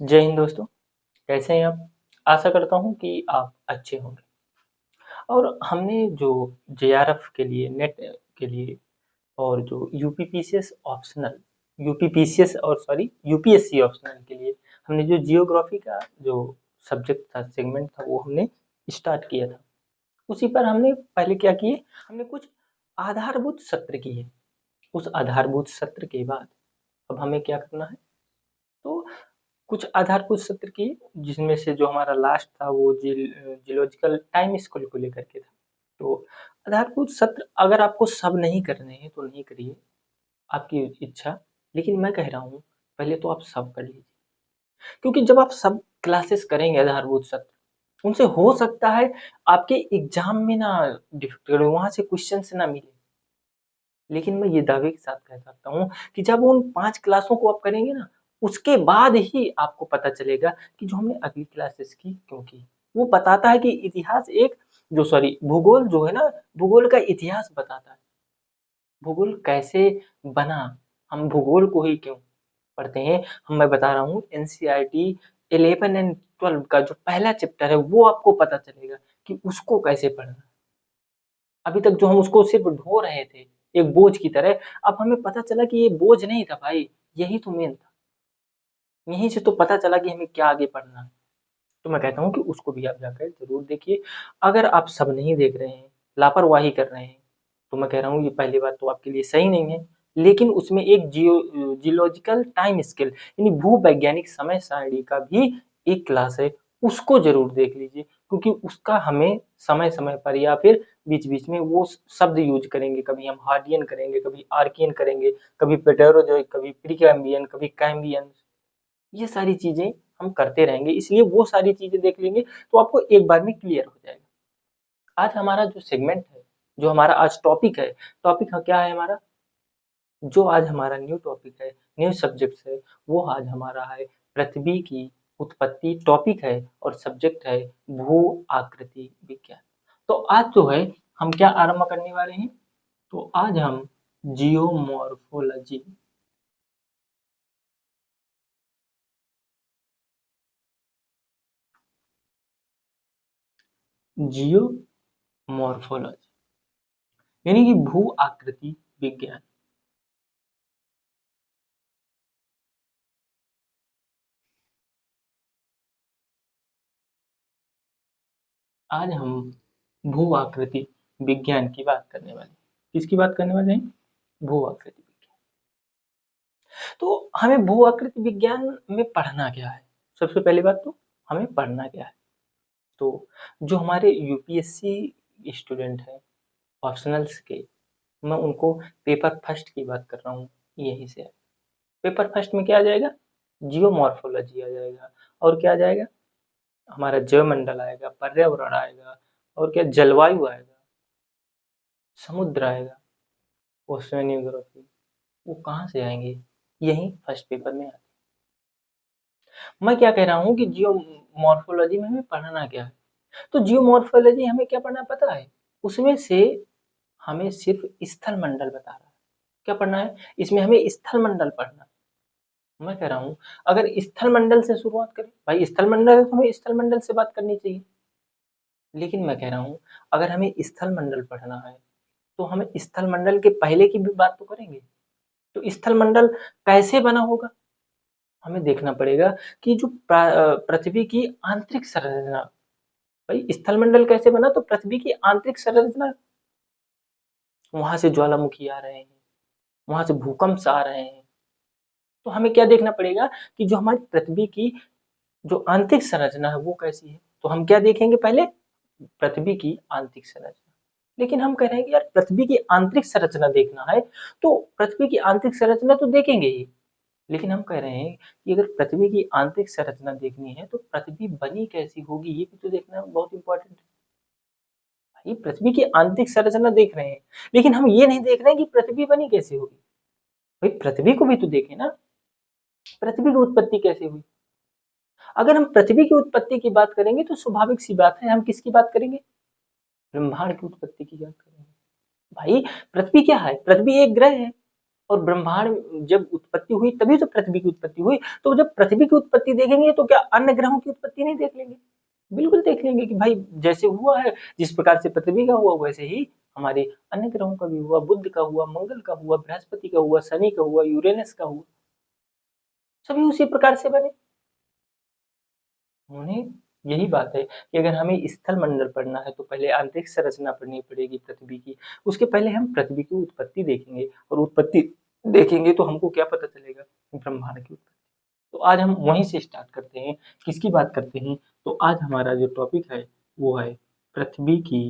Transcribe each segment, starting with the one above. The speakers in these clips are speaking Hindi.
जय हिंद दोस्तों। कैसे हैं आप? आशा करता हूँ कि आप अच्छे होंगे। और हमने जो जेआरएफ के लिए नेट के लिए और जो यूपीपीसीएस ऑप्शनल यूपीपीसीएस और सॉरी यूपीएससी ऑप्शनल के लिए हमने जो जियोग्राफी का जो सब्जेक्ट था, सेगमेंट था, वो हमने स्टार्ट किया था। उसी पर हमने पहले क्या किए, हमने कुछ आधारभूत सत्र किए। उस आधारभूत सत्र के बाद अब हमें क्या करना है, तो कुछ आधारभूत सत्र की, जिसमें से जो हमारा लास्ट था वो जियोलॉजिकल टाइम स्केल को लेकर के था। तो आधारभूत सत्र अगर आपको सब नहीं करने हैं तो नहीं करिए, आपकी इच्छा। लेकिन मैं कह रहा हूँ पहले तो आप सब कर लीजिए, क्योंकि जब आप सब क्लासेस करेंगे आधारभूत सत्र, उनसे हो सकता है आपके एग्जाम में ना डिफिकल्ट, वहां से क्वेश्चन ना मिले। लेकिन मैं ये दावे के साथ कह सकता हूँ कि जब उन 5 क्लासों को आप करेंगे ना, उसके बाद ही आपको पता चलेगा कि जो हमने अगली क्लासेस की क्यों की। वो बताता है कि इतिहास एक जो सॉरी भूगोल जो है ना, भूगोल का इतिहास बताता है। भूगोल कैसे बना, हम भूगोल को ही क्यों पढ़ते हैं। मैं बता रहा हूँ एनसीईआरटी 11 एंड 12 का जो पहला चैप्टर है वो आपको पता चलेगा कि उसको कैसे पढ़ना। अभी तक जो हम उसको सिर्फ ढो रहे थे एक बोझ की तरह, अब हमें पता चला कि ये बोझ नहीं था भाई, यही तो मेन था। यहीं से तो पता चला कि हमें क्या आगे पढ़ना है। तो मैं कहता हूँ कि उसको भी आप जाकर जरूर देखिए। अगर आप सब नहीं देख रहे हैं, लापरवाही कर रहे हैं, तो मैं कह रहा हूँ ये पहली बात तो आपके लिए सही नहीं है। लेकिन उसमें एक जियोलॉजिकल टाइम स्केल यानी भूवैज्ञानिक समय सारणी का भी एक क्लास है, उसको जरूर देख लीजिए। क्योंकि उसका हमें समय समय पर या फिर बीच बीच में वो शब्द यूज करेंगे, कभी हम हार्डियन करेंगे, कभी आर्कियन करेंगे, कभी पेटेरोजोइक, कभी प्रीकैम्बियन, कभी कैम्बियन। ये सारी चीजें हम करते रहेंगे, इसलिए वो सारी चीजें देख लेंगे तो आपको एक बार में क्लियर हो जाएगा। आज हमारा जो सेगमेंट है, जो हमारा आज टॉपिक है, टॉपिक क्या है हमारा, जो आज हमारा न्यू टॉपिक है, न्यू सब्जेक्ट है, वो आज हमारा है पृथ्वी की उत्पत्ति। टॉपिक है और सब्जेक्ट है भू आकृति विज्ञान। तो आज जो है हम क्या आरंभ करने वाले हैं, तो आज हम जियोमॉर्फोलॉजी जियोमॉर्फोलॉजी यानी कि भू आकृति विज्ञान। आज हम भू आकृति विज्ञान की बात करने वाले हैं। किसकी बात करने वाले हैं? भू आकृति विज्ञान। तो हमें भू आकृति विज्ञान में पढ़ना क्या है? सबसे पहली बात तो हमें पढ़ना क्या है, तो जो हमारे यूपीएससी स्टूडेंट हैं ऑप्शनल्स के, मैं उनको पेपर फर्स्ट की बात कर रहा हूँ। यहीं से है। पेपर फर्स्ट में क्या आ जाएगा? जियोमॉर्फोलॉजी आ जाएगा। और क्या आ जाएगा? हमारा जैवमंडल आएगा, पर्यावरण आएगा, और क्या जलवायु आएगा, समुद्र आएगा, ओशियनोग्राफी। वो कहाँ से आएंगे? यही फर्स्ट पेपर में आते हैं। मैं क्या कह रहा हूँ कि जियोमॉर्फोलॉजी में हमें पढ़ना क्या है, तो जियोमॉर्फोलॉजी हमें क्या पढ़ना है पता है? उसमें से हमें सिर्फ स्थल मंडल बता रहा है। क्या पढ़ना है इसमें? हमें स्थल मंडल पढ़ना है। मैं कह रहा हूँ अगर स्थल मंडल से शुरुआत करें, भाई स्थल मंडल है तो हमें स्थल मंडल से बात करनी चाहिए। लेकिन मैं कह रहा हूँ अगर हमें स्थल मंडल पढ़ना है तो हमें स्थल मंडल के पहले की भी बात तो करेंगे। तो स्थल मंडल कैसे बना होगा, हमें देखना पड़ेगा कि जो पृथ्वी की आंतरिक संरचना, भाई स्थल मंडल कैसे बना, तो पृथ्वी की आंतरिक संरचना, वहां से ज्वालामुखी आ रहे हैं, वहां से भूकंप आ रहे हैं। तो हमें क्या देखना पड़ेगा कि जो हमारी पृथ्वी की जो आंतरिक संरचना है वो कैसी है। तो हम क्या देखेंगे पहले? पृथ्वी की आंतरिक संरचना। लेकिन हम कह रहे हैं कि यार पृथ्वी की आंतरिक संरचना देखना है, तो पृथ्वी की आंतरिक संरचना तो देखेंगे ही। लेकिन हम कह रहे हैं कि अगर पृथ्वी की आंतरिक संरचना देखनी है तो पृथ्वी बनी कैसी होगी ये भी तो देखना बहुत इंपॉर्टेंट है। भाई पृथ्वी की आंतरिक संरचना देख रहे हैं, लेकिन हम ये नहीं देख रहे हैं कि पृथ्वी बनी कैसे होगी। भाई पृथ्वी को भी तो देखें ना, पृथ्वी की उत्पत्ति कैसे हुई। अगर हम पृथ्वी की उत्पत्ति की बात करेंगे तो स्वाभाविक सी बात है हम किसकी बात करेंगे? ब्रह्मांड की उत्पत्ति की बात करेंगे। भाई पृथ्वी क्या है? पृथ्वी एक ग्रह है, और ब्रह्मांड जब उत्पत्ति हुई तभी तो पृथ्वी की उत्पत्ति हुई। तो जब पृथ्वी की उत्पत्ति देखेंगे तो क्या अन्य ग्रहों की उत्पत्ति नहीं देख लेंगे? बिल्कुल देख लेंगे कि भाई जैसे हुआ है, जिस प्रकार से पृथ्वी का हुआ वैसे ही हमारे अन्य ग्रहों का भी हुआ, बुध का हुआ, मंगल का हुआ, बृहस्पति का हुआ, शनि का हुआ, यूरेनस का हुआ, सभी उसी प्रकार से बने। उन्हें यही बात है कि अगर हमें स्थल मंडल पढ़ना है तो पहले अंतरिक्ष संरचना पढ़नी पड़ेगी पृथ्वी की। उसके पहले हम पृथ्वी की उत्पत्ति देखेंगे और उत्पत्ति देखेंगे तो हमको क्या पता चलेगा? ब्रह्मांड की उत्पत्ति। तो आज हम वहीं से स्टार्ट करते हैं। किसकी बात करते हैं? तो आज हमारा जो टॉपिक है वो है पृथ्वी की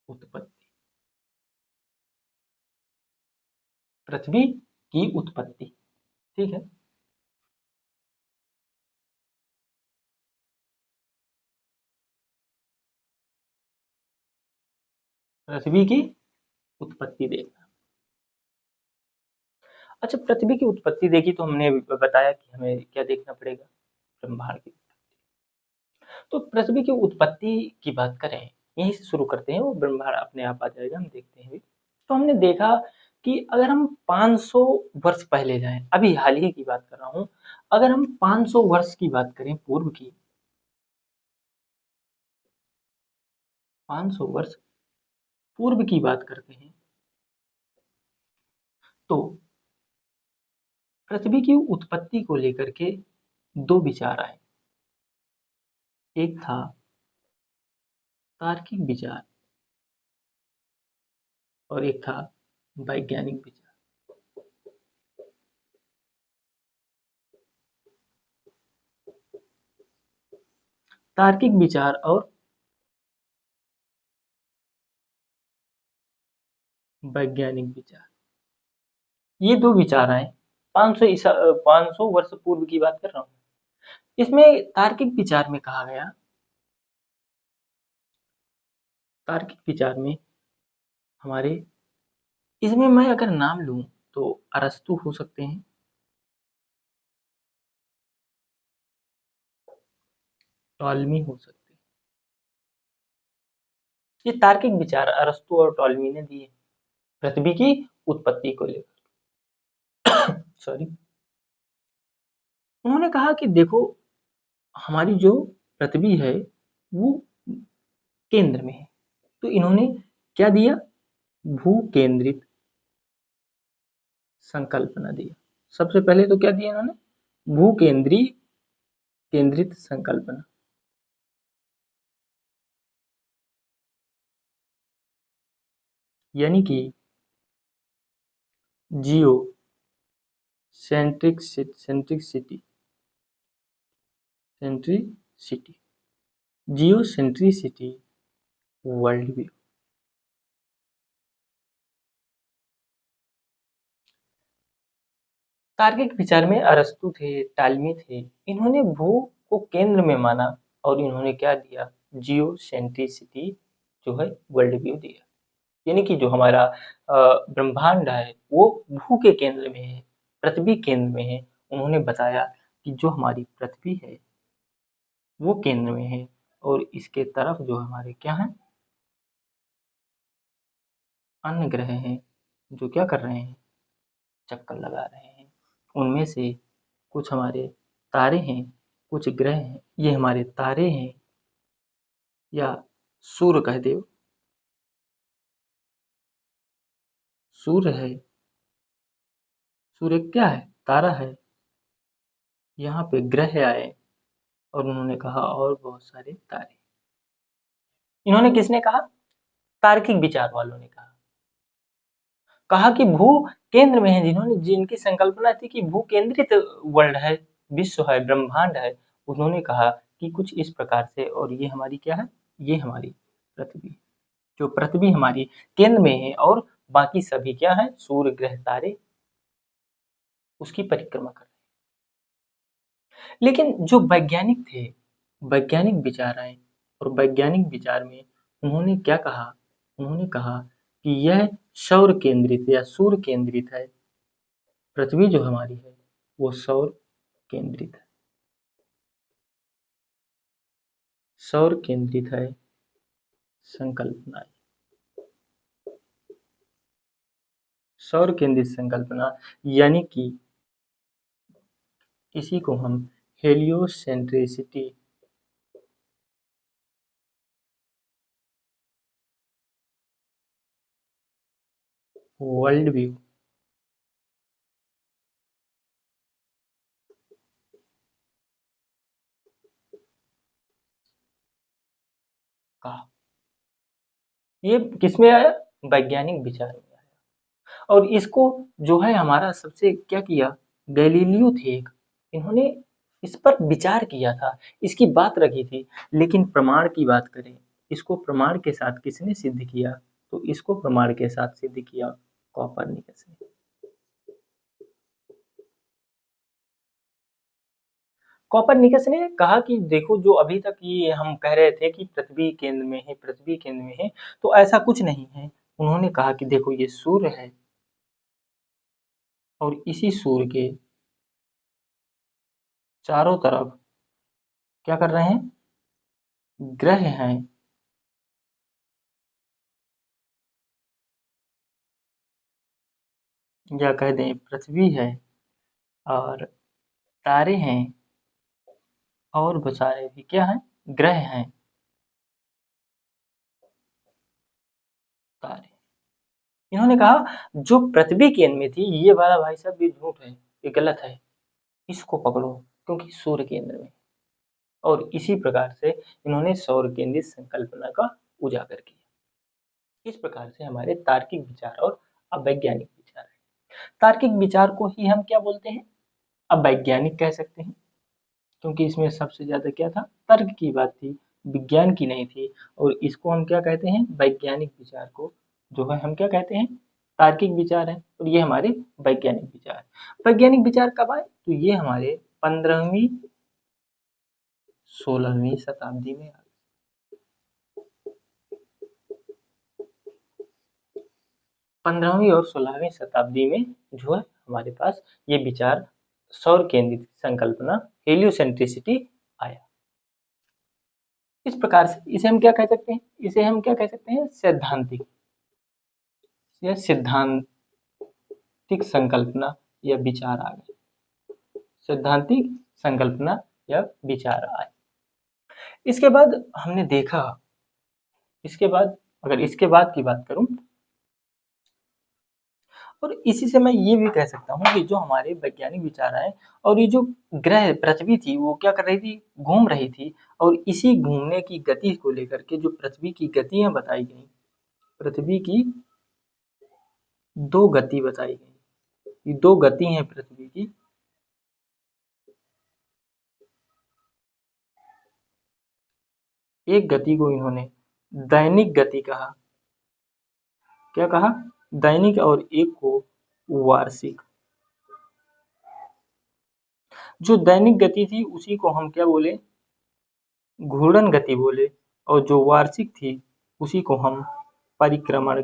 उत्पत्ति। पृथ्वी की उत्पत्ति, ठीक है। पृथ्वी की उत्पत्ति देखना। अच्छा, पृथ्वी की उत्पत्ति देखी तो हमने बताया कि हमें क्या देखना पड़ेगा? ब्रह्मांड की। तो पृथ्वी की उत्पत्ति की बात करें, यहीं से शुरू करते हैं, वो ब्रह्मांड अपने आप आ जाएगा, हम देखते हैं। तो हमने देखा कि अगर हम 500 वर्ष पहले जाएं, अभी हाल ही की बात कर रहा हूं, अगर हम 500 वर्ष की बात करें पूर्व की, 500 वर्ष पूर्व की बात करते हैं, तो पृथ्वी की उत्पत्ति को लेकर के दो विचार आए। एक था तार्किक विचार और एक था वैज्ञानिक विचार। तार्किक विचार और वैज्ञानिक विचार, ये दो विचार आए। 500 वर्ष पूर्व की बात कर रहा हूँ। इसमें तार्किक विचार में कहा गया, तार्किक विचार में हमारे, इसमें मैं अगर नाम लूं तो अरस्तु हो सकते हैं, टॉलमी हो सकते हैं। ये तार्किक विचार अरस्तु और टॉलमी ने दिए पृथ्वी की उत्पत्ति को लेकर। सॉरी, उन्होंने कहा कि देखो, हमारी जो पृथ्वी है वो केंद्र में है। तो इन्होंने क्या दिया? भू केंद्रित संकल्पना दिया। सबसे पहले तो क्या दिया इन्होंने? भू केंद्रीय केंद्रित संकल्पना। यानी कि जियो सेंट्रिसिटी, सेंट्रिसिटी, जियो सेंट्रिसिटी वर्ल्ड व्यू। तार्किक विचार में अरस्तु थे, टालमी थे। इन्होंने भू को केंद्र में माना और इन्होंने क्या दिया? जियो सेंट्रिसिटी जो है वर्ल्ड व्यू दिया। यानी कि जो हमारा ब्रह्मांड है वो भू के केंद्र में है, पृथ्वी केंद्र में है। उन्होंने बताया कि जो हमारी पृथ्वी है वो केंद्र में है और इसके तरफ जो हमारे क्या है, अन्य ग्रह हैं जो क्या कर रहे हैं? चक्कर लगा रहे हैं। उनमें से कुछ हमारे तारे हैं, कुछ ग्रह हैं। ये हमारे तारे हैं या सूर्य कह दो, सूर्य है। सूर्य क्या है? तारा है। यहाँ पे ग्रह आए और उन्होंने कहा और बहुत सारे तारे। इन्होंने किसने कहा? तार्किक विचार वालों ने कहा। कहा कि भू केंद्र में है, जिन्होंने जिनकी संकल्पना थी कि भू केंद्रित वर्ल्ड है, विश्व है, ब्रह्मांड है। उन्होंने कहा कि कुछ इस प्रकार से, और ये हमारी क्या है? ये हमारी पृथ्वी, जो पृथ्वी हमारी केंद्र में है और बाकी सभी क्या है? सूर्य ग्रह तारे उसकी परिक्रमा कर रहे हैं। लेकिन जो वैज्ञानिक थे, वैज्ञानिक विचार आए और वैज्ञानिक विचार में उन्होंने क्या कहा? उन्होंने कहा कि यह सौर केंद्रित या सूर्य केंद्रित है। पृथ्वी जो हमारी है वो सौर केंद्रित है, सौर केंद्रित है संकल्पना, सौर केंद्रित संकल्पना, यानी कि इसी को हम हेलियोसेंट्रिसिटी वर्ल्ड व्यू कहा। ये किसमें आया? वैज्ञानिक विचार में आया। और इसको जो है हमारा सबसे क्या किया, गैलीलियो थे एक, इन्होंने इस पर विचार किया था, इसकी बात रखी थी। लेकिन प्रमाण की बात करें, इसको प्रमाण के साथ किसने सिद्ध किया? तो इसको प्रमाण के साथ सिद्ध किया कॉपरनिकस ने। कॉपरनिकस ने कहा कि देखो, जो अभी तक ये हम कह रहे थे कि पृथ्वी केंद्र में है, पृथ्वी केंद्र में है, तो ऐसा कुछ नहीं है। उन्होंने कहा कि देखो, ये सूर्य है और इसी सूर्य के चारों तरफ क्या कर रहे हैं? ग्रह हैं। या कह दें पृथ्वी है, और तारे हैं, और बहुत सारे भी क्या हैं? ग्रह हैं, तारे। इन्होंने कहा जो पृथ्वी केंद्र में थी, ये वाला भाई साहब ये झूठ है, ये गलत है, इसको पकड़ो, क्योंकि सूर्य केंद्र में। और इसी प्रकार से इन्होंने सौर केंद्रित संकल्पना का उजागर किया। इस प्रकार से हमारे तार्किक विचार और अवैज्ञानिक विचार है। तार्किक विचार को ही हम क्या बोलते हैं? अवैज्ञानिक कह सकते हैं, क्योंकि इसमें सबसे ज्यादा क्या था? तर्क की बात थी, विज्ञान की नहीं थी। और इसको हम क्या कहते हैं? वैज्ञानिक विचार को जो है हम क्या कहते हैं? तार्किक विचार है। और ये हमारे वैज्ञानिक विचार। वैज्ञानिक विचार कब आए? तो ये हमारे 15वीं 16वीं शताब्दी में आए। 15वीं और 16वीं शताब्दी में जो है हमारे पास ये विचार, सौर केंद्रित संकल्पना, हेलियोसेंट्रिसिटी आया। इस प्रकार से इसे हम क्या कह सकते हैं? इसे हम क्या कह सकते हैं? सैद्धांतिक या सिद्धांतिक संकल्पना या विचार आ गए। सैद्धांतिक संकल्पना या विचार आए। इसके बाद हमने देखा, इसके बाद अगर इसके बाद की बात करूं, और इसी से मैं ये भी कह सकता हूँ कि जो हमारे वैज्ञानिक विचार आए, और ये जो ग्रह पृथ्वी थी वो क्या कर रही थी? घूम रही थी। और इसी घूमने की गति को लेकर के जो पृथ्वी की गतियां बताई गई, पृथ्वी की दो गति बताई गई। ये दो गति हैं पृथ्वी की। एक गति को इन्होंने दैनिक गति कहा। क्या कहा? दैनिक। और एक को वार्षिक। जो दैनिक गति थी उसी को हम क्या बोले? घूर्णन गति बोले। और जो वार्षिक थी उसी को हम परिभ्रमण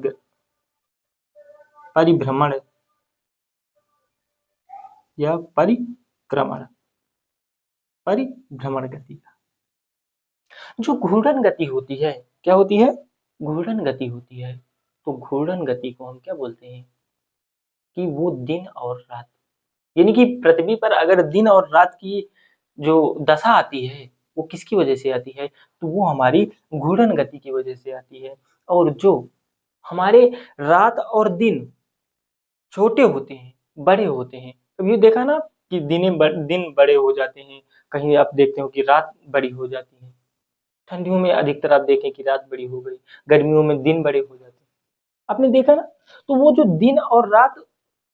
या परिभ्रमण गति। जो घूर्णन गति होती है, क्या होती है? घूर्णन गति होती है। तो घूर्णन गति को हम क्या बोलते हैं? कि वो दिन और रात, यानी कि पृथ्वी पर अगर दिन और रात की जो दशा आती है, वो किसकी वजह से आती है? तो वो हमारी घूर्णन गति की वजह से आती है। और जो हमारे रात और दिन छोटे होते हैं, बड़े होते हैं, कभी देखा ना कि दिन बड़े हो जाते हैं, कहीं आप देखते हो कि रात बड़ी हो जाती है। ठंडियों में अधिकतर आप देखें कि रात बड़ी हो गई, गर्मियों में दिन बड़े हो जाते हैं। आपने देखा ना? तो वो जो दिन और रात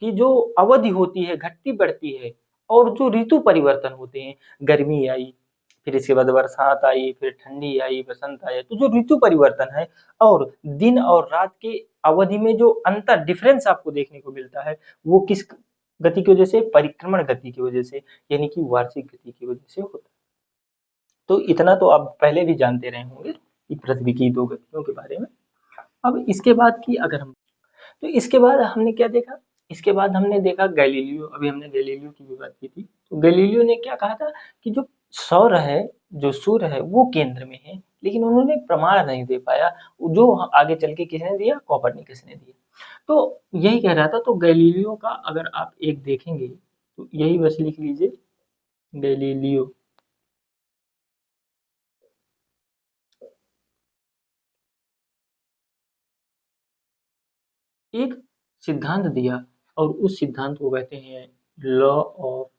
की जो अवधि होती है, घटती बढ़ती है। और जो ऋतु परिवर्तन होते हैं, गर्मी आई, फिर इसके बाद बरसात आई, फिर ठंडी आई, बसंत आया, तो जो ऋतु परिवर्तन है और दिन और रात के अवधि में जो अंतर, डिफरेंस आपको देखने को मिलता है, वो किस गति की वजह से? परिक्रमण गति की वजह से, यानी कि वार्षिक गति की वजह से होता है। तो इतना तो आप पहले भी जानते रहे होंगे कि पृथ्वी की दो गतियों के बारे में। अब इसके बाद की अगर हम, तो इसके बाद हमने क्या देखा? इसके बाद हमने देखा गैलीलियो। अभी हमने गैलीलियो की भी बात की थी। तो गैलीलियो ने क्या कहा था कि जो सौर है, जो सूर्य है, वो केंद्र में है। लेकिन उन्होंने प्रमाण नहीं दे पाया, जो आगे चल के किसने दिया? कॉपरनिकस ने दिया। तो यही कह रहा था, तो गैलीलियो का अगर आप एक देखेंगे तो यही बस लिख लीजिए, गैलीलियो। एक सिद्धांत दिया और उस सिद्धांत को कहते हैं law of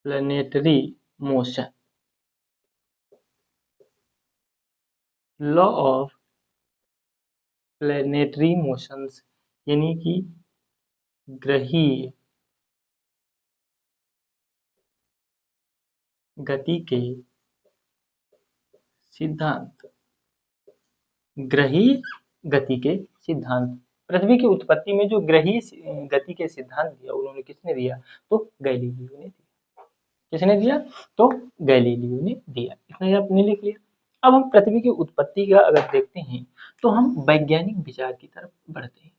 planetary motion. Law of planetary motions यानी कि ग्रहीय गति के सिद्धांत। ग्रहीय गति के सिद्धांत। पृथ्वी की उत्पत्ति में जो ग्रहीय गति के सिद्धांत दिया उन्होंने किसने दिया? तो गैलीलियो ने दिया। किसने दिया? तो गैलीलियो ने दिया। इतना ही आपने लिख लिया। अब हम पृथ्वी की उत्पत्ति का अगर देखते हैं तो हम वैज्ञानिक विचार की तरफ बढ़ते हैं।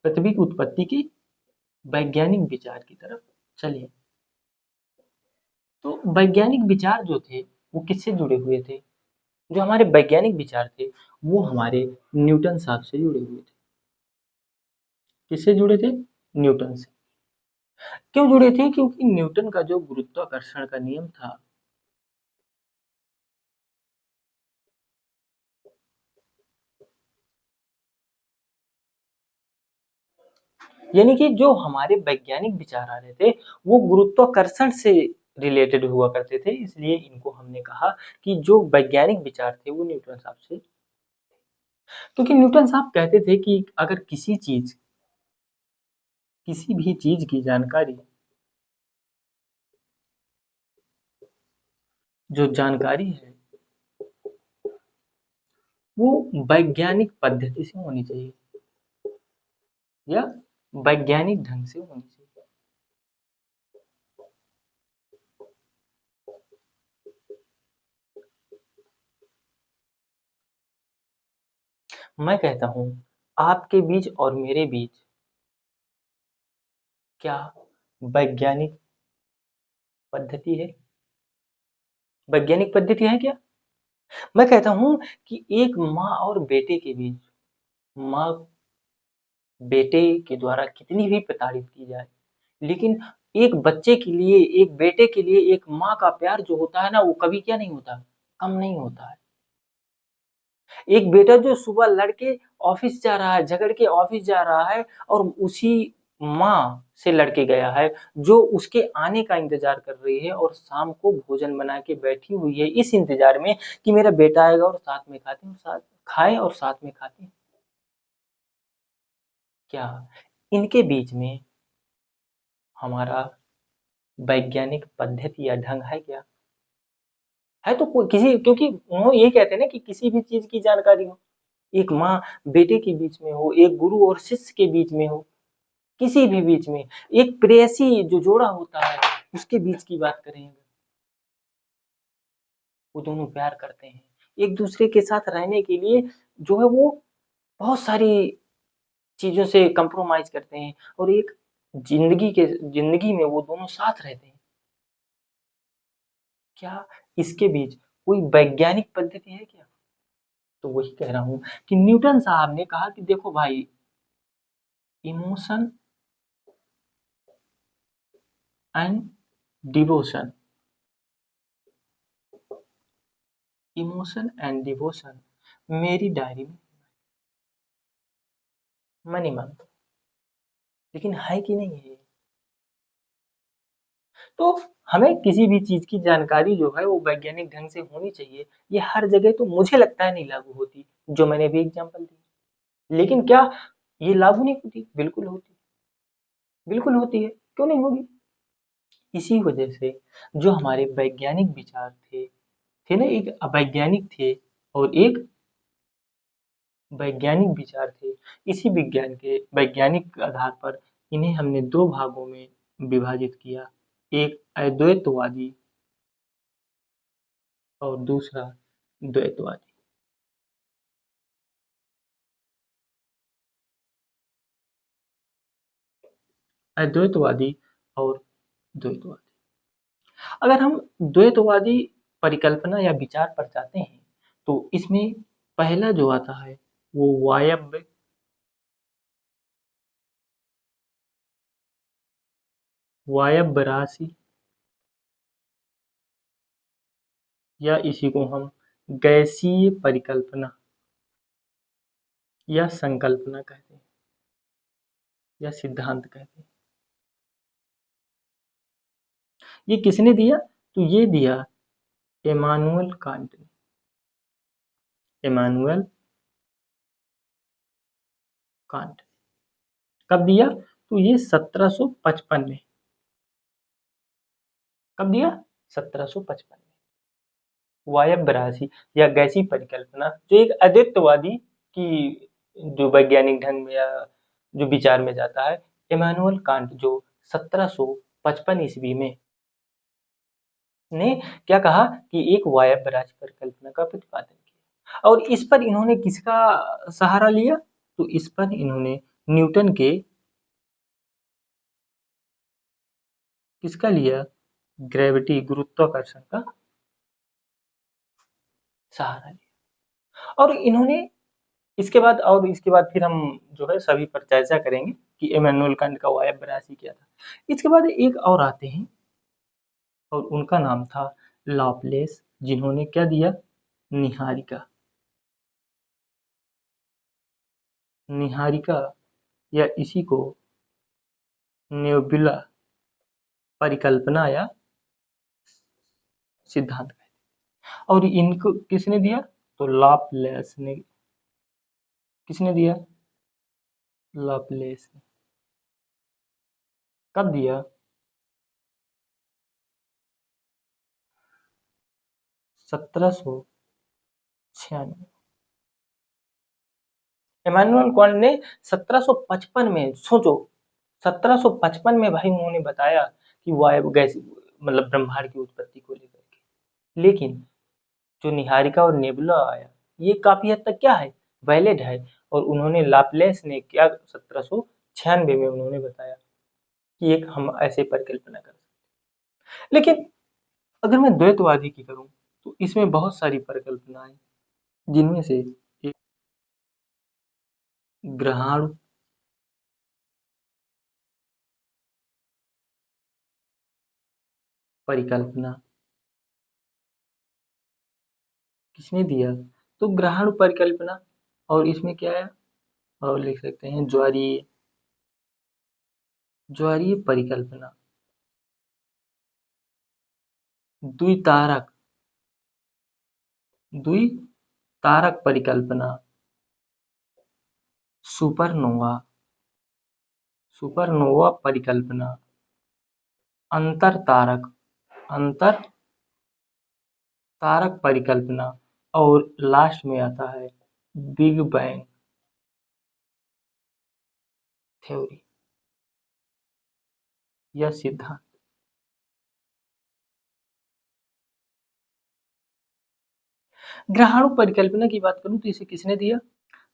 पृथ्वी की उत्पत्ति की वैज्ञानिक विचार की तरफ चलिए। तो वैज्ञानिक विचार जो थे वो किससे जुड़े हुए थे? जो हमारे वैज्ञानिक विचार थे वो हमारे न्यूटन साहब से जुड़े हुए थे। किससे जुड़े थे? न्यूटन से। क्यों जुड़े थे? क्योंकि न्यूटन का जो गुरुत्वाकर्षण का नियम था, यानी कि जो हमारे वैज्ञानिक विचार आ रहे थे वो गुरुत्वाकर्षण से रिलेटेड हुआ करते थे, इसलिए इनको हमने कहा कि जो वैज्ञानिक विचार थे वो न्यूटन साहब से। क्योंकि न्यूटन साहब कहते थे कि अगर किसी भी चीज की जानकारी, जो जानकारी है वो वैज्ञानिक पद्धति से होनी चाहिए या वैज्ञानिक ढंग से होनी चाहिए। मैं कहता हूं आपके बीच और मेरे बीच क्या वैज्ञानिक पद्धति है? वैज्ञानिक पद्धति है क्या? मैं कहता हूं कि एक माँ और बेटे के बीच, माँ बेटे के द्वारा कितनी भी प्रताड़ित की जाए, लेकिन एक बच्चे के लिए, एक बेटे के लिए एक माँ का प्यार जो होता है ना वो कभी क्या नहीं होता, कम नहीं होता है। एक बेटा जो सुबह लड़के ऑफिस जा रहा है, झगड़ के ऑफिस जा रहा है और उसी माँ से लड़के गया है जो उसके आने का इंतजार कर रही है और शाम को भोजन बना के बैठी हुई है इस इंतजार में कि मेरा बेटा आएगा और साथ में खाते हैं, साथ खाए और साथ में खाते हैं। क्या इनके बीच में हमारा वैज्ञानिक पद्धति या ढंग है क्या? है तो कोई किसी, क्योंकि वो ये कहते हैं ना कि किसी भी चीज की जानकारी हो, एक माँ बेटे के बीच में हो, एक गुरु और शिष्य के बीच में हो, किसी भी बीच में, एक प्रेयसी जो जोड़ा होता है उसके बीच की बात करें, वो दोनों प्यार करते हैं, एक दूसरे के साथ रहने के लिए जो है वो बहुत सारी चीजों से कंप्रोमाइज करते हैं और एक जिंदगी में वो दोनों साथ रहते हैं। क्या इसके बीच कोई वैज्ञानिक पद्धति है क्या? तो वही कह रहा हूं कि न्यूटन साहब ने कहा कि देखो भाई, emotion and devotion, emotion and devotion मेरी डायरी में मैं नहीं मानता, लेकिन है कि नहीं है? तो हमें किसी भी चीज की जानकारी जो है वो वैज्ञानिक ढंग से होनी चाहिए। ये हर जगह तो मुझे लगता है नहीं लागू होती, जो मैंने भी एग्जांपल दी। लेकिन क्या ये लागू नहीं होती? बिल्कुल होती, बिल्कुल होती है, क्यों नहीं होगी? इसी वजह से जो हमारे वैज्ञानिक विचार थे ना, एक अवैज्ञानिक थे और एक वैज्ञानिक विचार थे। इसी विज्ञान के वैज्ञानिक आधार पर इन्हें हमने दो भागों में विभाजित किया, एक अद्वैतवादी और दूसरा द्वैतवादी। अद्वैतवादी और द्वैतवादी। अगर हम द्वैतवादी परिकल्पना या विचार पर जाते हैं तो इसमें पहला जो आता है वो वायव्य राशि, या इसी को हम गैसीय परिकल्पना या संकल्पना कहते हैं, या सिद्धांत कहते हैं। ये किसने दिया? तो ये दिया इमानुएल कांट ने। इमानुएल कांट कब दिया? तो ये 1755 में। कब दिया? 1755 में। वायव्य राशि या गैसीय परिकल्पना जो एक अद्वैतवादी की जो वैज्ञानिक ढंग में या जो विचार में जाता है, इमानुएल कांट जो 1755 ईस्वी में ने क्या कहा कि एक वायव्य राशि परिकल्पना का प्रतिपादन किया। और इस पर इन्होंने किसका सहारा लिया? तो इस पर इन्होंने न्यूटन के किसका लिया? ग्रेविटी, गुरुत्वाकर्षण का सहारा लिया। और इन्होंने इसके बाद फिर हम जो है सभी पर चर्चा करेंगे कि इमैनुअल कांट का वायव्य राशि क्या था। इसके बाद एक और आते हैं और उनका नाम था लाप्लेस, जिन्होंने क्या दिया? निहारिका। निहारिका या इसी को नेबुला परिकल्पना या सिद्धांत कहते हैं। और इनको किसने दिया? तो लाप्लेस ने। किसने दिया? लाप्लेस ने। कब दिया? 1796। इमैनुअल कांट ने 1755 में, सोचो 1755 में भाई उन्होंने बताया कि वायु गैस मतलब ब्रह्मांड की उत्पत्ति को लेकर के। लेकिन जो निहारिका और नेबुला आया ये काफी हद तक क्या है? वैलिड है। और उन्होंने लाप्लेस ने क्या 1796 में उन्होंने बताया कि एक हम ऐसे परिकल्पना कर सकते। लेकिन अगर मैं द्वैतवादी की करूं तो इसमें बहुत सारी परिकल्पनाएं, जिनमें से एक ग्रहाणु परिकल्पना किसने दिया? तो ग्रहाणु परिकल्पना। और इसमें क्या है? और लिख सकते हैं ज्वारीय, ज्वारीय परिकल्पना। द्वितारक, द्वितारक परिकल्पना। सुपरनोवा, सुपरनोवा परिकल्पना। अंतर तारक, अंतर तारक परिकल्पना। और लास्ट में आता है बिग बैंग थ्योरी या सिद्धांत। ग्रहाणु परिकल्पना की बात करूं तो इसे किसने दिया?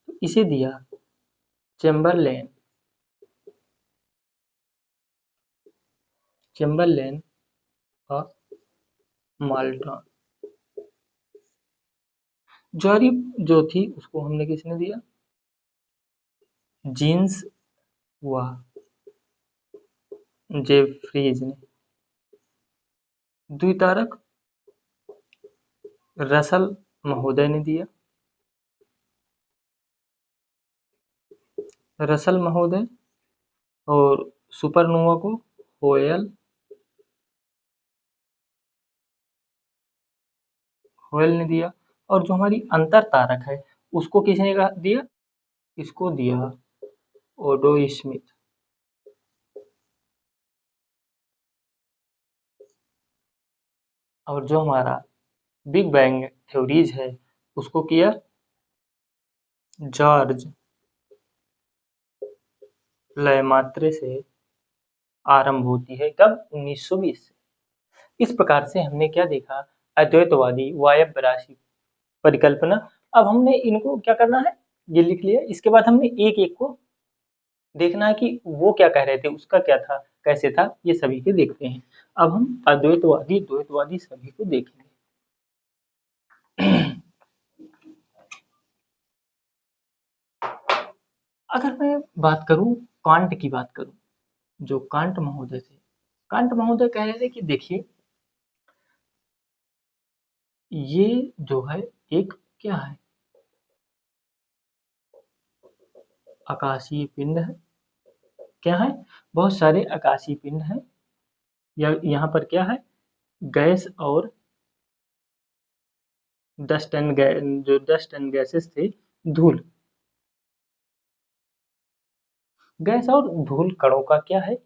तो इसे दिया चेम्बरलेन, चेम्बरलेन और माल्टा। ज्वारी जो थी उसको हमने किसने दिया? जीन्स व जेफ्रीज ने। द्वितारक रसल महोदय ने दिया, रसल महोदय। और सुपरनोवा को होयल, होयल ने दिया। और जो हमारी अंतर तारक है उसको किसने दिया? इसको दिया ओडो स्मिथ। और जो हमारा बिग बैंग थ्योरीज है उसको किया जॉर्ज लैमात्रे से आरंभ होती है। कब? 1920 से। इस प्रकार से हमने क्या देखा? अद्वैतवादी वायव्य राशि परिकल्पना। अब हमने इनको क्या करना है? ये लिख लिया। इसके बाद हमने एक एक को देखना है कि वो क्या कह रहे थे, उसका क्या था, कैसे था, ये सभी के देखते हैं। अब हम अद्वैतवादी द्वैतवादी सभी को देखेंगे। अगर मैं बात करूं, कांट की बात करूं, जो कांट महोदय थे, कांट महोदय कह रहे थे कि देखिए, ये जो है एक क्या है, आकाशीय पिंड है। क्या है? बहुत सारे आकाशीय पिंड हैं, या यहाँ पर क्या है, गैस और डस्ट एंड जो डस्ट एंड गैसेस थे, धूल, गैस और धूल कणों का क्या है,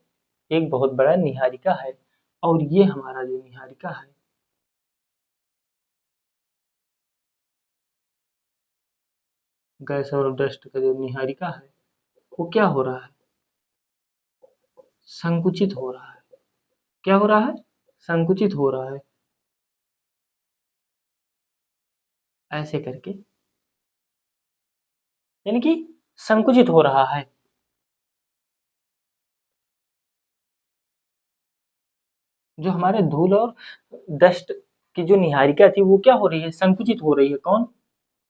एक बहुत बड़ा निहारिका है। और ये हमारा जो निहारिका है, गैस और डस्ट का जो निहारिका है, वो क्या हो रहा है, संकुचित हो रहा है। क्या हो रहा है? संकुचित हो रहा है, ऐसे करके, यानी कि संकुचित हो रहा है। जो हमारे धूल और डस्ट की जो निहारिका थी, वो क्या हो रही है, संकुचित हो रही है। कौन?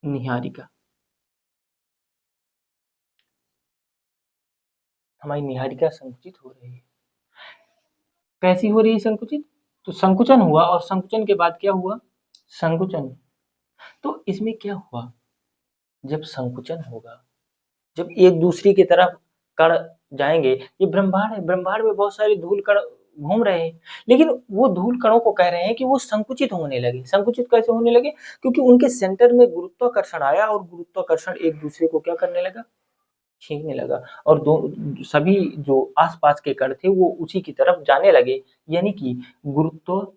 निहारिका। हमारी निहारिका संकुचित हो रही है। कैसी हो रही है संकुचित? तो संकुचन हुआ, और संकुचन के बाद क्या हुआ, संकुचन। तो इसमें क्या हुआ, जब संकुचन होगा, जब एक दूसरे की तरफ कण जाएंगे, ये ब्रह्मांड है, ब्रह्मांड में बहुत सारे धूल कण घूम रहे हैं, लेकिन वो धूल कणों को कह रहे हैं कि वो संकुचित होने लगे। संकुचित कैसे होने लगे? क्योंकि उनके सेंटर में गुरुत्वाकर्षण आया, और गुरुत्वाकर्षण एक दूसरे को क्या करने लगा, खींचने लगा, और दो सभी जो आसपास के कण थे वो उसी की तरफ जाने लगे, यानी कि गुरुत्व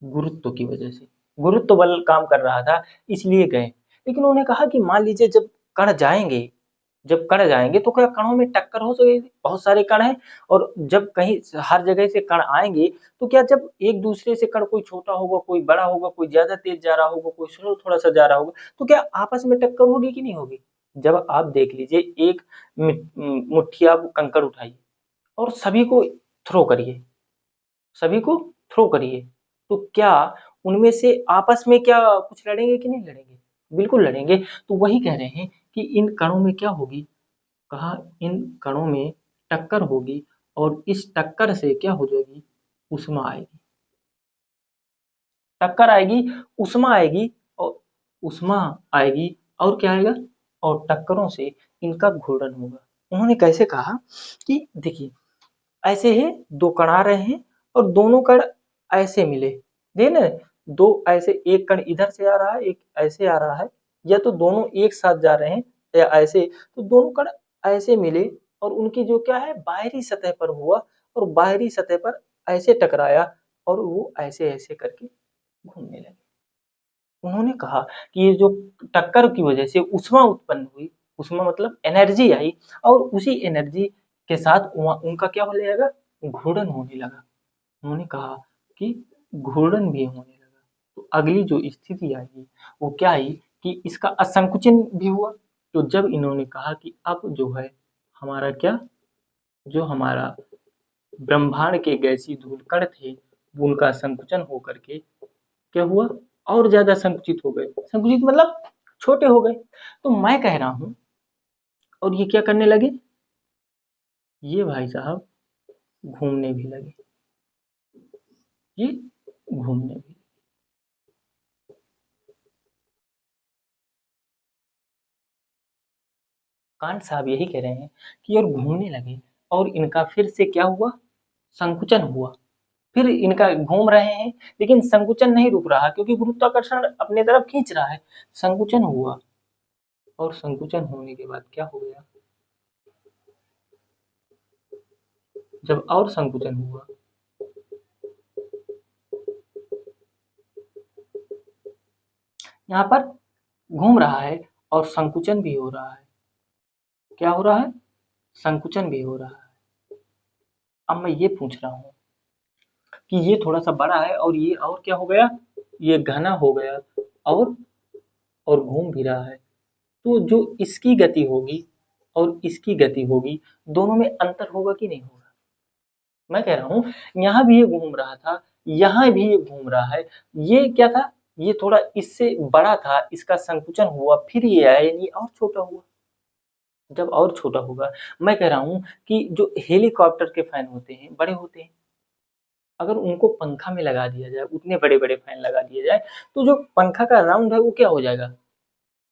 गुरुत्व की वजह से, गुरुत्व बल काम कर रहा था, इसलिए गए। लेकिन उन्होंने कहा कि मान लीजिए जब कण जाएंगे, जब कण जाएंगे तो क्या कणों में टक्कर हो सकेगी? बहुत सारे कण हैं, और जब कहीं हर जगह से कण आएंगे, तो क्या जब एक दूसरे से कण, कोई छोटा होगा, कोई बड़ा होगा, कोई ज्यादा तेज जा रहा होगा, कोई स्लो थोड़ा सा जा रहा होगा, तो क्या आपस में टक्कर होगी कि नहीं होगी? जब आप देख लीजिए, एक मुट्ठी आप कंकड़ उठाइए और सभी को थ्रो करिए, सभी को थ्रो करिए, तो क्या उनमें से आपस में क्या कुछ लड़ेंगे कि नहीं लड़ेंगे? बिल्कुल लड़ेंगे। तो वही कह रहे हैं कि इन कणों में क्या होगी, कहा इन कणों में टक्कर होगी, और इस टक्कर से क्या हो जाएगी, ऊष्मा आएगी। टक्कर आएगी, ऊष्मा आएगी, और ऊष्मा आएगी, और क्या आएगा, और टक्करों से इनका घूर्णन होगा। उन्होंने कैसे कहा कि देखिए, ऐसे ही दो कण आ रहे हैं, और दोनों कण ऐसे मिले, देख ना, दो ऐसे, एक कण इधर से आ रहा है, एक ऐसे आ रहा है, या तो दोनों एक साथ जा रहे हैं, या ऐसे, तो दोनों कण ऐसे मिले, और उनकी जो क्या है, बाहरी सतह पर हुआ, और बाहरी सतह पर ऐसे टकराया, और वो ऐसे ऐसे करके घूमने लगे। उन्होंने कहा कि ये जो टक्कर की वजह से ऊष्मा उत्पन्न हुई, ऊष्मा मतलब एनर्जी आई, और उसी एनर्जी के साथ उनका क्या होने लगा, घूर्णन होने लगा। उन्होंने कहा कि घूर्णन भी होने लगा। तो अगली जो स्थिति आई, वो क्या आई, कि इसका असंकुचन भी हुआ। तो जब इन्होंने कहा कि अब जो है हमारा क्या, जो हमारा ब्रह्मांड के गैसीय धूलकण थे, वो उनका संकुचन होकर के क्या हुआ, और ज्यादा संकुचित हो गए। संकुचित मतलब छोटे हो गए। तो मैं कह रहा हूं, और ये क्या करने लगे, ये भाई साहब घूमने भी लगे, ये घूमने भी। कांट साहब यही कह रहे हैं कि और घूमने लगे, और इनका फिर से क्या हुआ, संकुचन हुआ। फिर इनका घूम रहे हैं, लेकिन संकुचन नहीं रुक रहा, क्योंकि गुरुत्वाकर्षण अपने तरफ खींच रहा है। संकुचन हुआ, और संकुचन होने के बाद क्या हो गया, जब और संकुचन हुआ, यहाँ पर घूम रहा है, और संकुचन भी हो रहा है। क्या हो रहा है, संकुचन भी हो रहा है। अब मैं ये पूछ रहा हूँ कि ये थोड़ा सा बड़ा है, और ये और क्या हो गया, ये घना हो गया, और घूम भी रहा है। तो जो इसकी गति होगी, और इसकी गति होगी, दोनों में अंतर होगा कि नहीं होगा? मैं कह रहा हूँ, यहाँ भी ये घूम रहा था, यहाँ भी ये घूम रहा है। ये क्या था, ये थोड़ा इससे बड़ा था, इसका संकुचन हुआ, फिर ये आया, यानी और छोटा हुआ। जब और छोटा होगा। मैं कह रहा हूँ कि जो हेलीकॉप्टर के फैन होते हैं, बड़े होते हैं, अगर उनको पंखा में लगा दिया जाए, उतने बड़े-बड़े फैन लगा दिया जाए, तो जो पंखा का राउंड है वो क्या हो जाएगा?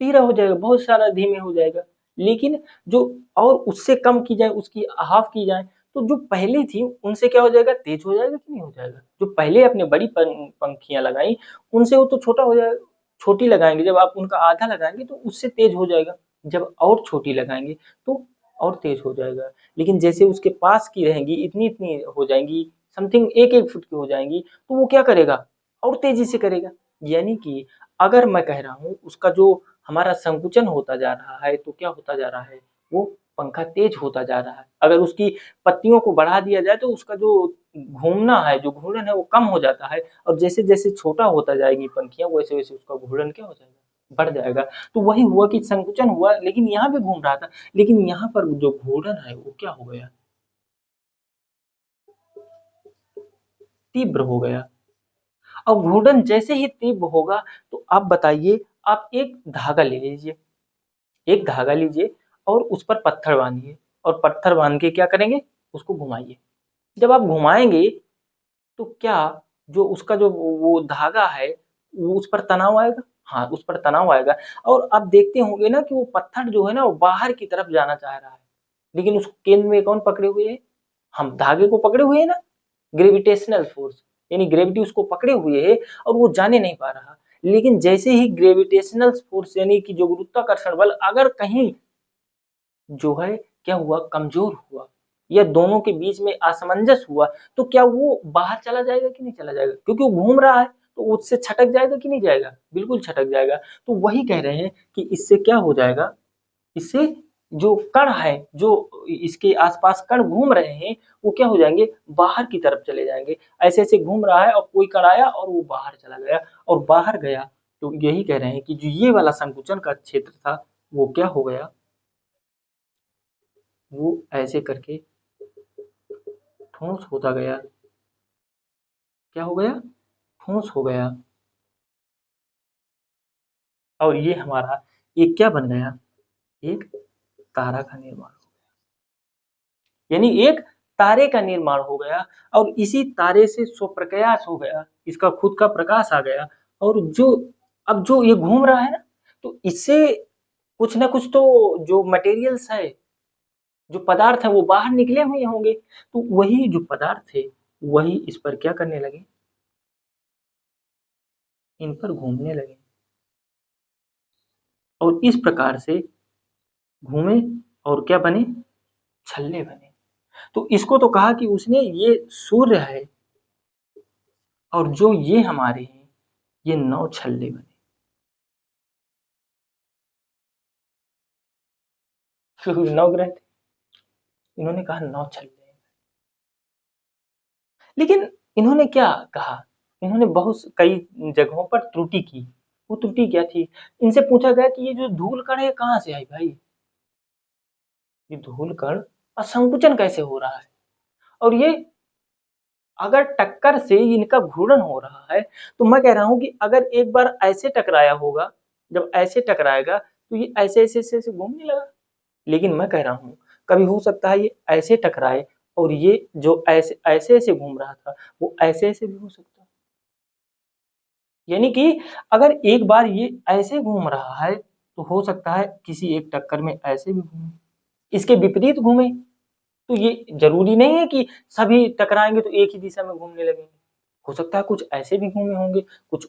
धीरा हो जाएगा, बहुत सारा धीमे हो जाएगा। लेकिन जो और उससे कम की जाए, उसकी हाफ की जाए, तो जो पहले थी उनसे क्या हो जाएगा? तेज हो जाएगा कि नहीं हो जाएगा? जो पहले अपने बड़ी पंखियां लगाई, उनसे वो तो छोटा हो जाएगा। छोटी लगाएंगे, जब आप उनका आधा लगाएंगे तो उससे तेज हो जाएगा। जब और छोटी लगाएंगे तो और तेज हो जाएगा। लेकिन जैसे उसके पास की रहेंगी, इतनी इतनी हो जाएंगी, समथिंग एक एक फुट की हो जाएंगी, तो वो क्या करेगा? और तेजी से करेगा। यानी कि अगर मैं कह रहा हूँ उसका जो हमारा संकुचन होता जा रहा है, तो क्या होता जा रहा है? वो पंखा तेज होता जा रहा है। अगर उसकी पत्तियों को बढ़ा दिया जाए तो उसका जो घूमना है, जो घूर्णन है वो कम हो जाता है, और जैसे जैसे छोटा होता जाएगी पंखियां, वैसे वैसे उसका घूर्णन क्या हो जाएगा? बढ़ जाएगा। तो वही हुआ कि संकुचन हुआ, लेकिन यहाँ भी घूम रहा था, लेकिन यहाँ पर जो घूर्णन है वो क्या हो गया? तीव्र हो गया। अब घूर्णन जैसे ही तीव्र होगा, तो आप बताइए, आप एक धागा ले लीजिए, एक धागा लीजिए और उस पर पत्थर बांधिए, और पत्थर बांध के क्या करेंगे? उसको घुमाइए। जब आप घुमाएंगे तो क्या जो उसका जो वो धागा है, वो उस पर तनाव आएगा? हाँ, उस पर तनाव आएगा। और आप देखते होंगे ना कि वो पत्थर जो है ना, वो बाहर की तरफ जाना चाह रहा है, लेकिन उस केंद्र में कौन पकड़े हुए है? हम धागे को पकड़े हुए है ना, ग्रेविटेशनल फोर्स, यानी ग्रेविटी उसको पकड़े हुए है और वो जाने नहीं पा रहा। लेकिन जैसे ही ग्रेविटेशनल फोर्स यानी कि जो गुरुत्वाकर्षण बल अगर कहीं जो है क्या हुआ? कमजोर हुआ, या दोनों के बीच में असमंजस हुआ, तो क्या वो बाहर चला जाएगा कि नहीं चला जाएगा? क्योंकि वो घूम रहा है, तो उससे छटक जाएगा कि नहीं जाएगा? बिल्कुल छटक जाएगा। तो वही कह रहे हैं कि इससे क्या हो जाएगा? इससे जो कण है, जो इसके आसपास कण घूम रहे हैं, वो क्या हो जाएंगे? बाहर की तरफ चले जाएंगे। ऐसे ऐसे घूम रहा है और कोई कण आया और वो बाहर चला गया, और बाहर गया, तो यही कह रहे हैं कि जो ये वाला संकुचन का क्षेत्र था, वो क्या हो गया? वो ऐसे करके ठोस होता गया। क्या हो गया? ठोस हो गया। और ये हमारा एक क्या बन गया? एक तारा का निर्माण हो गया। यानी एक तारे का निर्माण हो गया, और इसी तारे से स्वप्रकाश हो गया, इसका खुद का प्रकाश आ गया। और जो अब जो ये घूम रहा है ना, तो इससे कुछ ना कुछ तो जो मटेरियल्स है, जो पदार्थ है, वो बाहर निकले हुए होंगे। तो वही जो पदार्थ थे, वही इस पर क्या करने लगे? इन पर घूमने लगे, और इस प्रकार से घूमे, और क्या बने? छल्ले बने। तो इसको तो कहा कि उसने ये सूर्य है, और जो ये हमारे हैं, ये 9 छल्ले बने। क्योंकि 9 ग्रह थे, इन्होंने कहा 9 छल्ले हैं। लेकिन इन्होंने क्या कहा? इन्होंने बहुत कई जगहों पर त्रुटि की। वो त्रुटि क्या थी? इनसे पूछा गया कि ये जो धूल कण है कहाँ से आई भाई? ये धूल कण असंकुचन कैसे हो रहा है? और ये अगर टक्कर से इनका घूर्णन हो रहा है, तो मैं कह रहा हूँ कि अगर एक बार ऐसे टकराया होगा, जब ऐसे टकराएगा तो ये ऐसे ऐसे ऐसे, ऐसे घूमने लगा। लेकिन मैं कह रहा हूँ कभी हो सकता है ये ऐसे टकराए, और ये जो ऐसे ऐसे ऐसे घूम रहा था, वो ऐसे ऐसे भी हो सकता है। यानी कि अगर एक बार ये ऐसे घूम रहा है, तो हो सकता है किसी एक टक्कर में ऐसे भी घूमे, इसके विपरीत घूमे। तो ये जरूरी नहीं है कि सभी टकराएंगे तो एक ही दिशा में घूमने लगेंगे। हो सकता है कुछ ऐसे भी घूमे होंगे, कुछ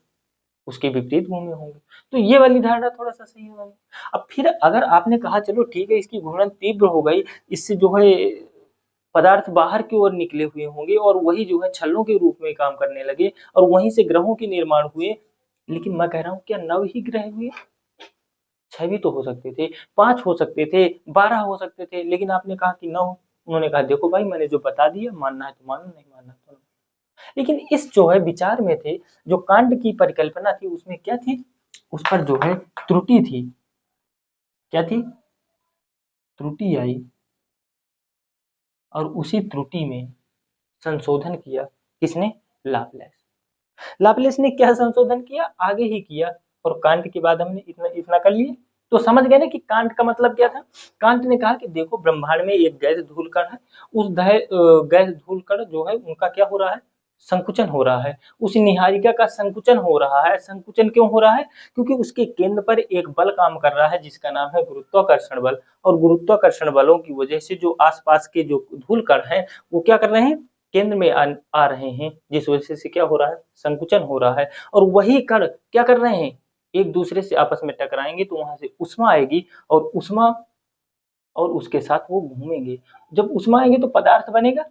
उसके विपरीत घूमे होंगे। तो ये वाली धारणा थोड़ा-सा सही है। अब फिर अगर आपने कहा चलो ठीक है, इसकी घूर्णन तीव्र हो गई, इससे जो है पदार्थ बाहर की ओर निकले हुए होंगे, और वही जो है छल्लों के रूप में काम करने लगे, और वहीं से ग्रहों के निर्माण हुए। लेकिन मैं कह रहा हूँ क्या 9 ही ग्रह हुए? 6 भी तो हो सकते थे, 5 हो सकते थे, 12 हो सकते थे, लेकिन आपने कहा कि 9। उन्होंने कहा देखो भाई, मैंने जो बता दिया, मानना है तो मानो, नहीं मानना तो नहीं। लेकिन इस जो है विचार में थे, जो कांट की परिकल्पना थी, उसमें क्या थी? उस पर जो है त्रुटि थी। क्या थी? त्रुटि आई, और उसी त्रुटि में संशोधन किया। किसने? लाप्लास। लाप्लास ने क्या संशोधन किया? आगे ही किया। और कांट के बाद हमने इतना इतना कर लिए, तो समझ गए ना कि कांट का मतलब क्या था। कांट ने कहा कि देखो ब्रह्मांड में एक गैस धूलकण है, उस गैस धूलकण जो है उनका क्या हो रहा है, संकुचन हो रहा है। उस निहारिका का संकुचन हो रहा है। संकुचन क्यों हो रहा है? क्योंकि उसके केंद्र पर एक बल काम कर रहा है जिसका नाम है गुरुत्वाकर्षण बल। और गुरुत्वाकर्षण बलों की वजह से जो आसपास के जो धूलकण हैं वो क्या कर रहे हैं, केंद्र में आ रहे हैं, जिस वजह से क्या हो रहा है, संकुचन हो रहा है। और वही कण क्या कर रहे हैं, एक दूसरे से आपस में टकराएंगे तो वहां से उष्मा आएगी, और उष्मा और उसके साथ वो घूमेंगे। जब उष्मा आएंगे तो पदार्थ बनेगा,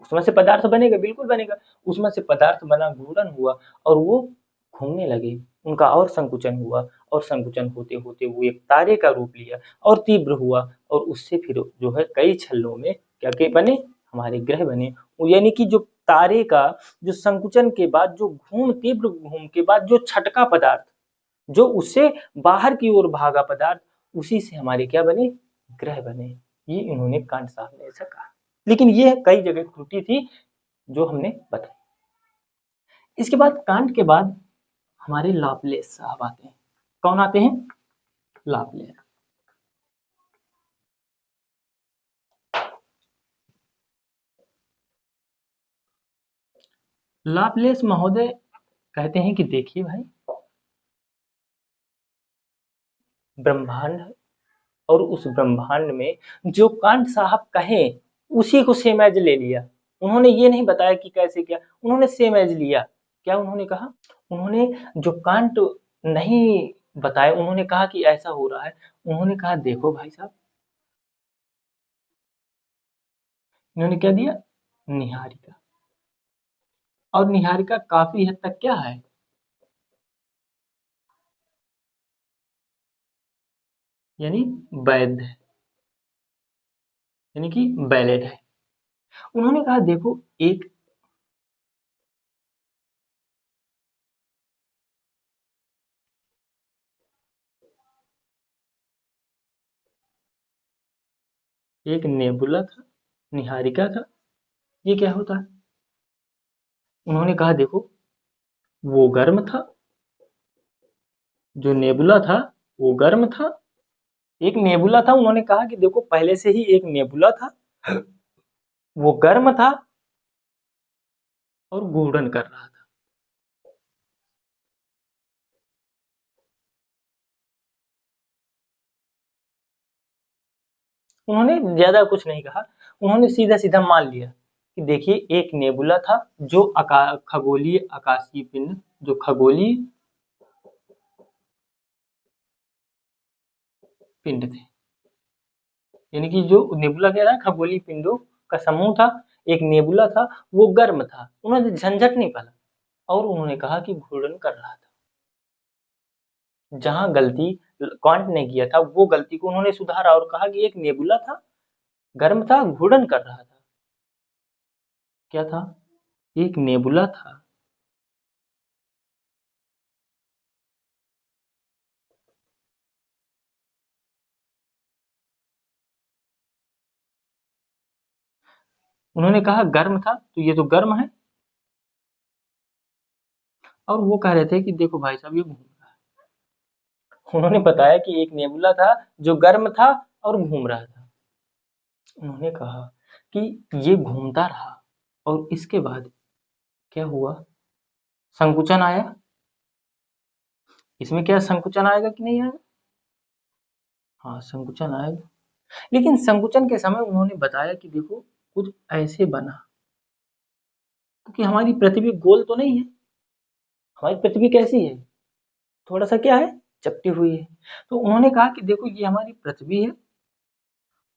उसमें से पदार्थ बनेगा, बिल्कुल बनेगा। उसमें से पदार्थ बना, घूर्णन हुआ और वो घूमने लगे, उनका और संकुचन हुआ, और संकुचन होते होते वो एक तारे का रूप लिया और तीव्र हुआ, और उससे फिर जो है कई छल्लों में क्या के बने, हमारे ग्रह बने। यानी कि जो तारे का जो संकुचन के बाद जो तीव्र घूम के बाद जो छटका पदार्थ, जो उससे बाहर की ओर भागा पदार्थ, उसी से हमारे क्या बने, ग्रह बने। ये इन्होंने कांट साहब ने ऐसा कहा। लेकिन ये कई जगह त्रुटि थी जो हमने बताई। इसके बाद कांट के बाद हमारे लाप्लेस साहब आते हैं। कौन आते हैं? लाप्लेस। लाप्लेस महोदय कहते हैं कि देखिए भाई, ब्रह्मांड है, और उस ब्रह्मांड में जो कांट साहब कहें उसी को सेम एज ले लिया। उन्होंने ये नहीं बताया कि कैसे क्या, उन्होंने सेम एज लिया। क्या उन्होंने कहा? उन्होंने जो कांट नहीं बताया, उन्होंने कहा कि ऐसा हो रहा है। उन्होंने कहा देखो भाई साहब, इन्होंने क्या दिया, निहारिका। और निहारिका काफी हद तक क्या है, यानी वैध है, यानी कि वैलिड है। उन्होंने कहा देखो, एक एक नेबुला था, निहारिका था, ये क्या होता है? उन्होंने कहा देखो, वो गर्म था, जो नेबुला था वो गर्म था। एक नेबुला था, उन्होंने कहा कि देखो पहले से ही एक नेबुला था, वो गर्म था और घूर्णन कर रहा था। उन्होंने ज्यादा कुछ नहीं कहा, उन्होंने सीधा सीधा मान लिया कि देखिए एक नेबुला था जो खगोलीय आकाशीय पिंड, जो खगोलीय पिंड थे, यानी कि जो नेबुला क्या था, खगोलीय पिंडों का समूह था। एक नेबुला था, वो गर्म था, उन्होंने झंझट नहीं पाला, और उन्होंने कहा कि घूर्णन कर रहा था। जहां गलती क्वांट ने किया था वो गलती को उन्होंने सुधारा और कहा कि एक नेबुला था, गर्म था, घूर्णन कर रहा था। क्या था? एक नेबुला था। उन्होंने कहा गर्म था, तो ये तो गर्म है। और वो कह रहे थे कि देखो भाई साहब, ये घूम रहा है। उन्होंने बताया कि एक नेबुला था जो गर्म था और घूम रहा था। उन्होंने कहा कि ये घूमता रहा, और इसके बाद क्या हुआ, संकुचन आया। इसमें क्या संकुचन आएगा कि नहीं आएगा? हाँ, संकुचन आएगा। लेकिन संकुचन के समय उन्होंने बताया कि देखो, कुछ ऐसे बना, क्योंकि हमारी पृथ्वी गोल तो नहीं है। हमारी पृथ्वी कैसी है, थोड़ा सा क्या है, चपटी हुई है। तो उन्होंने कहा कि देखो ये हमारी पृथ्वी है,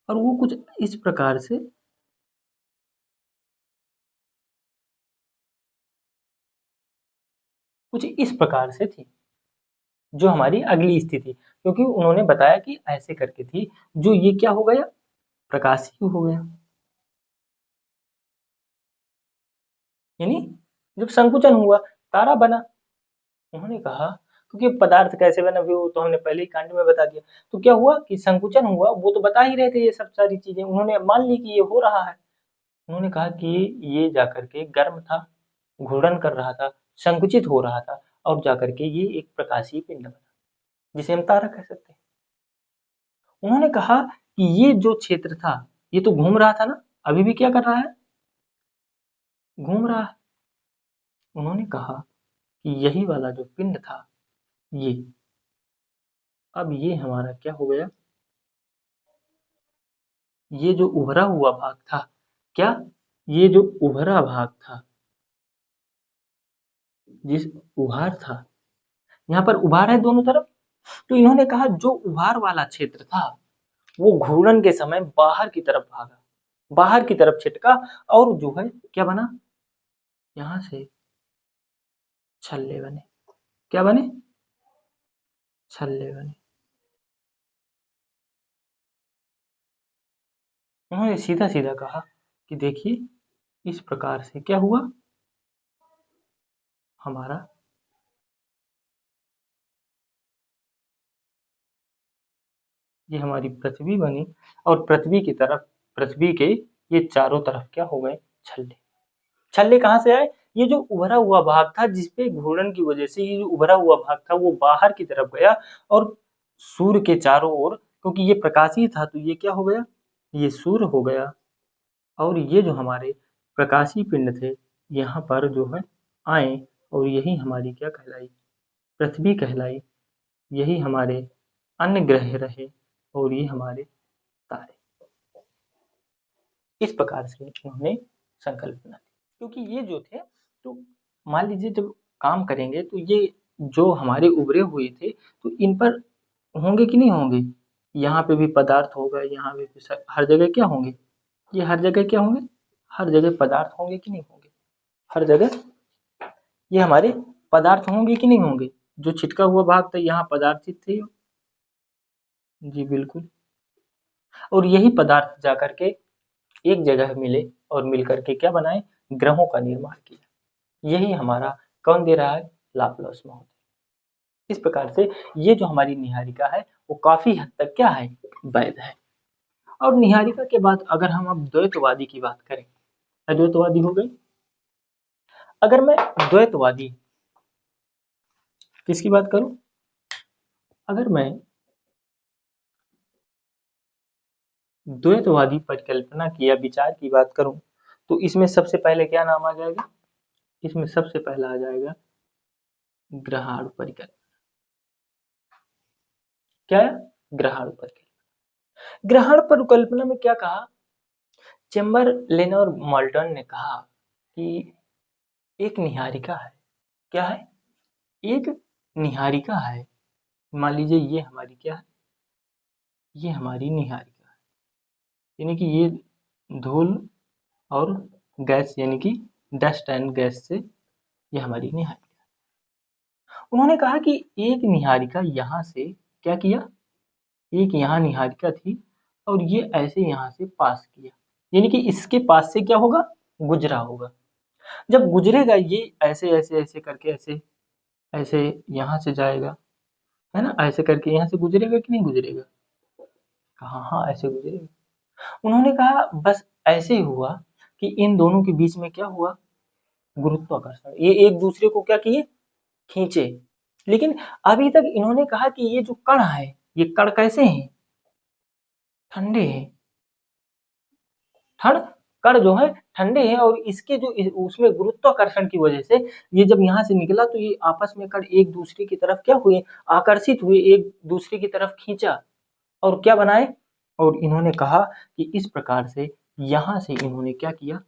और वो कुछ इस प्रकार से, कुछ इस प्रकार से थी जो हमारी अगली स्थिति, क्योंकि उन्होंने बताया कि ऐसे करके थी, जो ये क्या हो गया, प्रकाशीय हो गया। यानी जब संकुचन हुआ, तारा बना। उन्होंने कहा, क्योंकि पदार्थ कैसे बना वो तो हमने पहले ही कांड में बता दिया। तो क्या हुआ कि संकुचन हुआ, वो तो बता ही रहे थे ये सब सारी चीजें, उन्होंने मान ली कि ये हो रहा है। उन्होंने कहा कि ये जाकर के गर्म था, घूर्णन कर रहा था, संकुचित हो रहा था, और जाकर के ये एक प्रकाशीय पिंड बना, जिसे हम तारा कह सकते हैं। उन्होंने कहा कि ये जो क्षेत्र था ये तो घूम रहा था ना, अभी भी क्या कर रहा है, घूम रहा है। उन्होंने कहा कि यही वाला जो पिंड था ये, अब ये हमारा क्या हो गया, ये जो उभरा हुआ भाग था, क्या, ये जो उभरा भाग था, जिस उभार था, यहाँ पर उभार है दोनों तरफ, तो इन्होंने कहा जो उभार वाला क्षेत्र था वो घूर्णन के समय बाहर की तरफ भागा, बाहर की तरफ छिटका, और जो है क्या बना, यहाँ से छल्ले बने, क्या बने, छल्ले बने। उन्होंने सीधा सीधा कहा कि देखिए इस प्रकार से क्या हुआ, हमारा ये हमारी पृथ्वी बनी, और पृथ्वी की तरफ, पृथ्वी के ये चारों तरफ क्या हो गए, छल्ले। छल्ले कहाँ से आए, ये जो उभरा हुआ भाग था जिसपे घूर्णन की वजह से ये जो उभरा हुआ भाग था वो बाहर की तरफ गया, और सूर्य के चारों ओर, क्योंकि ये प्रकाशीय था तो ये क्या हो गया, ये सूर्य हो गया, और ये जो हमारे प्रकाशीय पिंड थे यहाँ पर जो है आए, और यही हमारी क्या कहलाई, पृथ्वी कहलाई, यही हमारे अन्य ग्रह रहे, और ये हमारे तारे। इस प्रकार से उन्होंने संकल्पना दी, क्योंकि ये जो थे, तो मान लीजिए जब काम करेंगे तो ये जो हमारे उभरे हुए थे तो इन पर होंगे कि नहीं होंगे, यहाँ पे भी पदार्थ होगा, यहाँ पे भी हर जगह क्या होंगे, ये हर जगह क्या होंगे, हर जगह पदार्थ होंगे कि नहीं होंगे, हर जगह ये हमारे पदार्थ होंगे कि नहीं होंगे, जो छिटका हुआ भाग था यहाँ पदार्थित थे, जी बिल्कुल, और यही पदार्थ जाकर के एक जगह मिले, और मिलकर के क्या बनाए, ग्रहों का निर्माण किया। यही हमारा कौन दे रहा है, लाप्लास महोदय। इस प्रकार से ये जो हमारी निहारिका है वो काफी हद तक क्या है, वैध है। और निहारिका के बाद अगर हम अब द्वैतवादी की बात करें, अद्वैतवादी हो गई, अगर मैं द्वैतवादी किसकी बात करूं, अगर मैं द्वैतवादी परिकल्पना की या विचार की बात करूं, तो इसमें सबसे पहले क्या नाम आ जाएगा, इसमें सबसे पहला आ जाएगा ग्रहाणु परिकल्पना। क्या है, ग्रहाणु परिकल्पना। ग्रहण परिकल्पना में क्या कहा, चेम्बरलेन और मोल्टन ने कहा कि एक निहारिका है, क्या है, एक निहारिका है, मान लीजिए ये हमारी क्या है, ये हमारी निहारिका है, यानी कि ये धूल और गैस, यानी कि डस्ट एंड गैस से ये हमारी निहारिका। उन्होंने कहा कि एक निहारिका यहाँ से क्या किया, एक यहाँ निहारिका थी, और ये ऐसे यहाँ से पास किया, यानी कि इसके पास से क्या होगा, गुजरा होगा। जब गुजरेगा ये ऐसे ऐसे ऐसे करके, ऐसे ऐसे यहाँ से जाएगा, है ना, ऐसे करके यहाँ से गुजरेगा कि नहीं गुजरेगा, कहा हाँ ऐसे गुजरेगा। उन्होंने कहा बस ऐसे ही हुआ कि इन दोनों के बीच में क्या हुआ, गुरुत्वाकर्षण, ये एक दूसरे को क्या किए, खींचे। लेकिन अभी तक इन्होंने कहा कि ये जो कण है, ये कण कैसे हैं, ठंडे हैं, ठंड, कण जो है ठंडे हैं, और इसके जो उसमें गुरुत्वाकर्षण की वजह से ये जब यहाँ से निकला तो ये आपस में कण एक दूसरे की तरफ क्या हुए, आकर्षित हुए, एक दूसरे की तरफ खींचा, और क्या बनाए, और इन्होंने कहा कि इस प्रकार से यहाँ से इन्होंने क्या किया,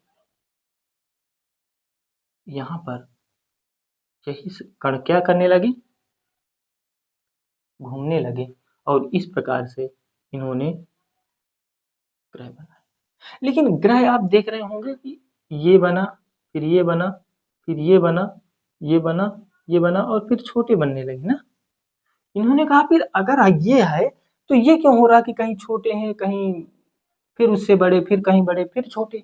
यहाँ पर यही कण क्या करने लगे, घूमने लगे, और इस प्रकार से इन्होंने ग्रह बनाए। लेकिन ग्रह आप देख रहे होंगे कि ये बना, फिर ये बना, फिर ये बना, ये बना, ये बना, और फिर छोटे बनने लगे ना। इन्होंने कहा फिर अगर ये है तो ये क्यों हो रहा कि कहीं छोटे हैं, कहीं फिर उससे बड़े, फिर कहीं बड़े, फिर छोटे।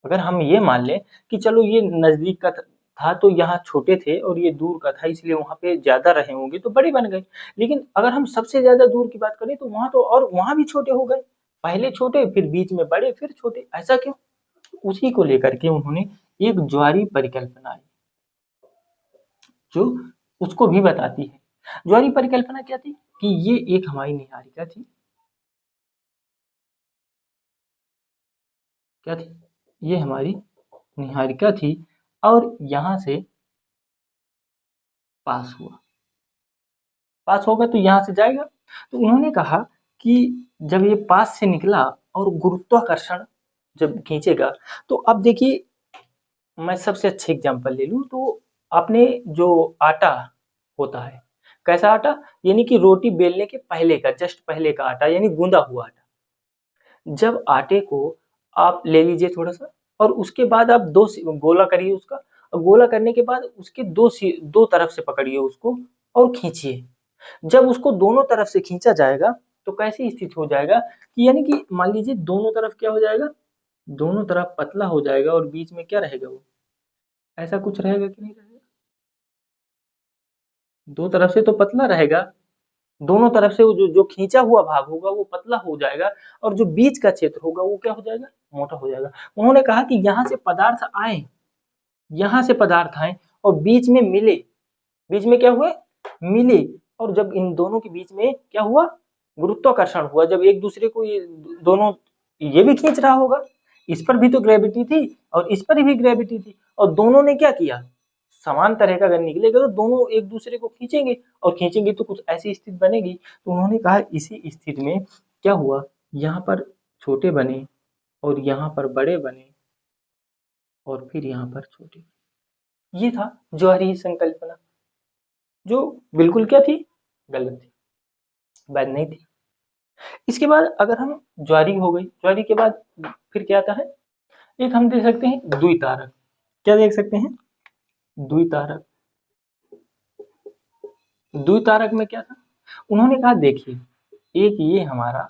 अगर हम ये मान लें कि चलो ये नजदीक का था तो यहाँ छोटे थे, और ये दूर का था इसलिए वहां पे ज्यादा रहे होंगे तो बड़े बन गए। लेकिन अगर हम सबसे ज्यादा दूर की बात करें तो वहां तो, और वहां भी छोटे हो गए, पहले छोटे फिर बीच में बड़े फिर छोटे, ऐसा क्यों। उसी को लेकर के उन्होंने एक ज्वारीय परिकल्पना आई, जो उसको भी बताती है। ज्वारीय परिकल्पना क्या थी कि ये एक हमारी निहारिका थी, क्या थी, ये हमारी निहारिका थी और यहाँ से पास हुआ। पास होगा तो यहाँ से जाएगा। तो उन्होंने कहा कि जब ये पास से निकला और गुरुत्वाकर्षण जब खींचेगा, तो अब देखिए मैं सबसे अच्छे एग्जांपल ले लूं तो आपने जो आटा होता है, कैसा आटा, यानी कि रोटी बेलने के पहले का, जस्ट पहले का आटा, यानी गूंदा हुआ आटा। जब आटे को आप ले लीजिए थोड़ा सा और उसके बाद आप गोला करिए उसका, और गोला करने के बाद उसके दो तरफ से पकड़िए उसको और खींचिए। जब उसको दोनों तरफ से खींचा जाएगा तो कैसी स्थिति हो जाएगा कि यानी कि मान लीजिए दोनों तरफ क्या हो जाएगा, दोनों तरफ पतला हो जाएगा और बीच में क्या रहेगा, वो ऐसा कुछ रहेगा कि नहीं रहेगा, दो तरफ से तो पतला रहेगा, दोनों तरफ से वो जो खींचा हुआ भाग होगा वो पतला हो जाएगा और जो बीच का क्षेत्र होगा वो क्या हो जाएगा, मोटा हो जाएगा। उन्होंने कहा कि यहाँ से पदार्थ आए, यहाँ से पदार्थ आए और बीच में मिले, बीच में क्या हुए, मिले, और जब इन दोनों के बीच में क्या हुआ, गुरुत्वाकर्षण हुआ, जब एक दूसरे को ये दोनों, ये भी खींच रहा होगा, इस पर भी तो ग्रेविटी थी और इस पर भी ग्रेविटी थी, और दोनों ने क्या किया, समान तरह का अगर निकलेगा तो दोनों एक दूसरे को खींचेंगे और खींचेंगे तो कुछ ऐसी स्थिति बनेगी। तो उन्होंने कहा इसी स्थिति में क्या हुआ, यहाँ पर छोटे बने और यहाँ पर बड़े बने और फिर यहाँ पर छोटे। ये था ज्वारीय संकल्पना, जो बिल्कुल क्या थी, गलत थी, वैध नहीं थी। इसके बाद अगर हम, ज्वारी हो गई, ज्वारी के बाद फिर क्या आता है, एक हम देख सकते हैं द्वितारक। क्या देख सकते हैं, द्वितारक। द्वितारक में क्या था, उन्होंने कहा देखिए एक ये हमारा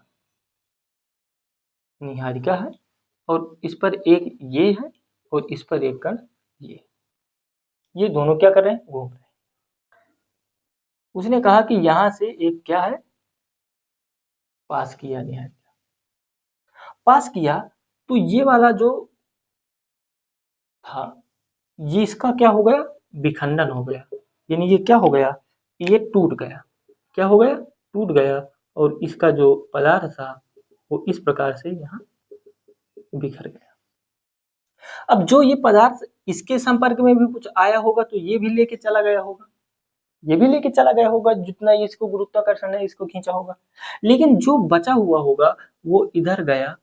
निहारिका है और इस पर एक ये है और इस पर एक कण ये दोनों क्या कर रहे हैं, घूम रहे हैं। उसने कहा कि यहां से एक क्या है, पास किया निहारिका, पास किया, तो ये वाला जो था ये इसका क्या हो गया, विखंडन हो गया, यानी ये क्या हो गया, ये टूट गया, क्या हो गया, टूट गया, और इसका जो पदार्थ था वो इस प्रकार से यहाँ बिखर गया। अब जो ये पदार्थ इसके संपर्क में भी कुछ आया होगा तो ये भी लेके चला गया होगा, ये भी लेके चला गया होगा, जितना इसको गुरुत्वाकर्षण है इसको खींचा होगा, लेकिन जो बचा हुआ होगा वो इधर गया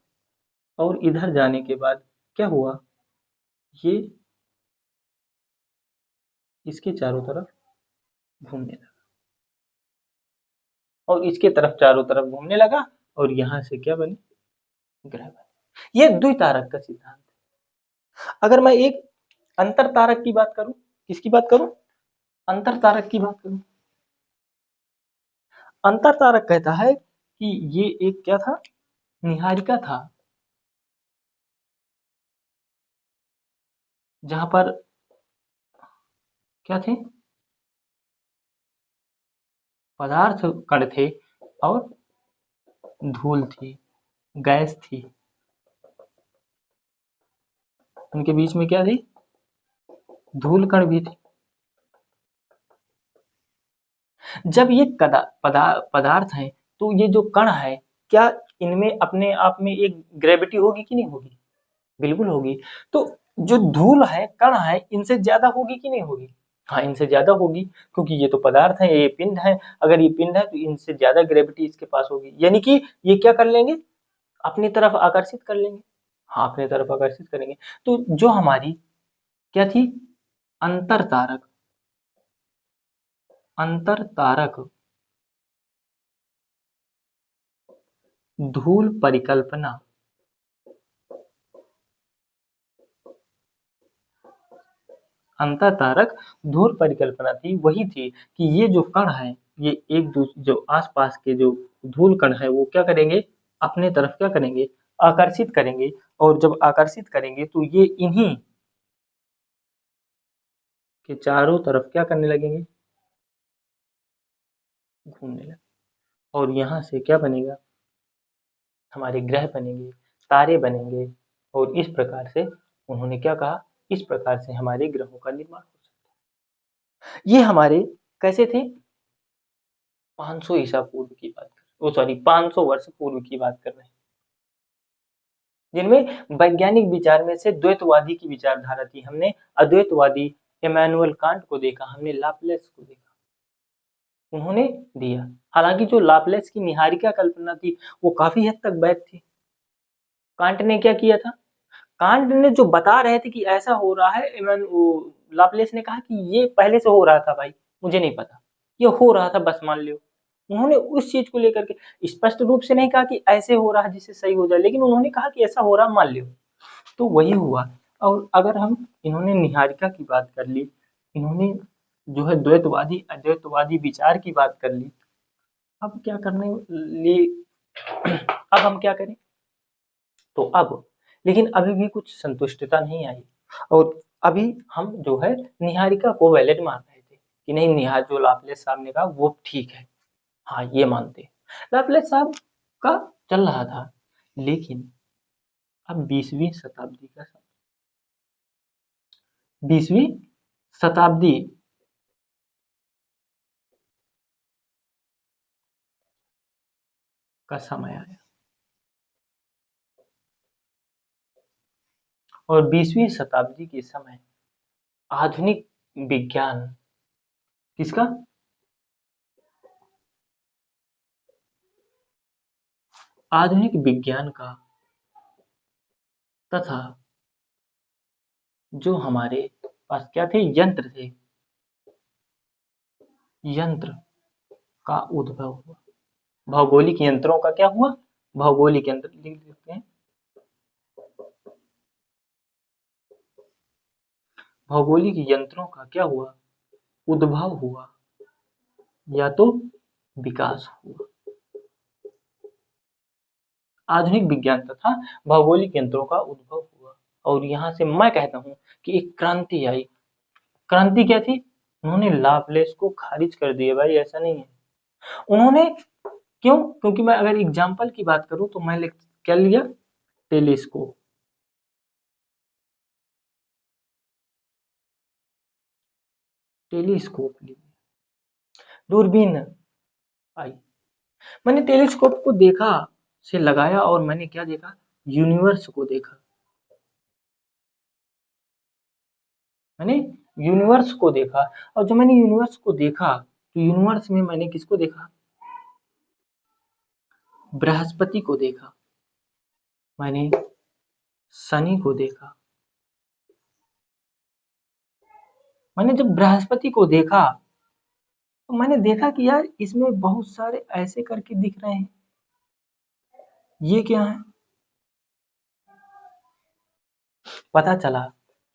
और इधर जाने के बाद क्या हुआ, ये इसके चारों तरफ घूमने लगा और इसके तरफ चारों तरफ घूमने लगा और यहाँ से क्या बने, ग्रह बने। ये द्वितारक का सिद्धांत है। अगर मैं एक अंतर तारक की बात करूं, किसकी बात करूं, अंतर तारक की बात करूं, अंतर तारक कहता है कि ये एक क्या था, निहारिका था, जहां पर क्या थे, पदार्थ कण थे और धूल थी, गैस थी, उनके बीच में क्या थी, धूल कण भी थे। जब ये पदार्थ है तो ये जो कण है, क्या इनमें अपने आप में एक ग्रेविटी होगी कि नहीं होगी, बिल्कुल होगी। तो जो धूल है, कण है, इनसे ज्यादा होगी कि नहीं होगी, हाँ इनसे ज्यादा होगी, क्योंकि ये तो पदार्थ है, ये पिंड है, अगर ये पिंड है तो इनसे ज्यादा ग्रेविटी इसके पास होगी, यानी कि ये क्या कर लेंगे, अपनी तरफ आकर्षित कर लेंगे, हाँ अपनी तरफ आकर्षित करेंगे। तो जो हमारी क्या थी, अंतर तारक, अंतर तारक धूल परिकल्पना, अंतर तारक धूल परिकल्पना थी, वही थी कि ये जो कण है, ये एक दूसरे जो आसपास के जो धूल कण है वो क्या करेंगे, अपने तरफ क्या करेंगे, आकर्षित करेंगे, और जब आकर्षित करेंगे तो ये इन्हीं के चारों तरफ क्या करने लगेंगे, घूमने लगेंगे, और यहाँ से क्या बनेगा, हमारे ग्रह बनेंगे, तारे बनेंगे, और इस प्रकार से उन्होंने क्या कहा, इस प्रकार से हमारे ग्रहों का निर्माण हो सकता है। ये हमारे कैसे थे, 500 ईसा पूर्व की बात कर, ओ सॉरी 500 वर्ष पूर्व की बात कर रहे हैं। जिनमें वैज्ञानिक विचार में से द्वैतवादी की विचारधारा थी। हमने अद्वैतवादी इमैनुअल कांट को देखा, हमने लाप्लास को देखा, उन्होंने दिया। हालांकि जो लाप्लास की निहारिका कल्पना थी वो काफी हद तक वैध थी। कांट ने क्या किया था, कांट ने जो बता रहे थे कि ऐसा हो रहा है, लाप्लास ने कहा कि ये पहले से हो रहा था भाई, मुझे नहीं पता, ये हो रहा था बस मान लो। उन्होंने उस चीज को लेकर के स्पष्ट रूप से नहीं कहा कि ऐसे हो रहा है जिससे सही हो जाए, लेकिन उन्होंने कहा कि ऐसा हो रहा मान लो, तो वही हुआ। और अगर हम, इन्होंने निहारिका की बात कर ली, इन्होंने जो है द्वैतवादी अद्वैतवादी विचार की बात कर ली, अब क्या करने लिए, अब हम क्या करें, तो अब लेकिन अभी भी कुछ संतुष्टता नहीं आई, और अभी हम जो है निहारिका को वैलिड मान रहे थे कि नहीं, निहार जो लाप्लास साहब ने कहा वो ठीक है, हाँ ये मानते हैं। लाप्लास साहब का चल रहा था, लेकिन अब 20वीं शताब्दी का समय आया, और 20वीं शताब्दी के समय आधुनिक विज्ञान, किसका, आधुनिक विज्ञान का, तथा जो हमारे पास क्या थे, यंत्र थे, यंत्र का उद्भव हुआ। भौगोलिक यंत्रों का क्या हुआ, भौगोलिक यंत्र लिख देते हैं, भौगोलिक यंत्रों का क्या हुआ, उद्भव हुआ, या तो विकास हुआ। आधुनिक विज्ञान तथा भौगोलिक यंत्रों का उद्भव हुआ, और यहाँ से मैं कहता हूँ कि एक क्रांति आई। क्रांति क्या थी, उन्होंने लाप्लास को खारिज कर दिया भाई, ऐसा नहीं है। उन्होंने, क्यों, क्योंकि मैं अगर एग्जाम्पल की बात करूं तो मैं क्या लिया, टेलीस्कोप, टेलीस्कोप लिया, दूरबीन आई। मैंने टेलीस्कोप को देखा, से लगाया, और मैंने क्या देखा, यूनिवर्स को देखा। मैंने यूनिवर्स को देखा, और जब मैंने यूनिवर्स को देखा तो यूनिवर्स में मैंने किसको देखा, बृहस्पति को देखा, मैंने शनि को देखा। मैंने जब बृहस्पति को देखा तो मैंने देखा कि यार इसमें बहुत सारे ऐसे करके दिख रहे हैं, ये क्या है, पता चला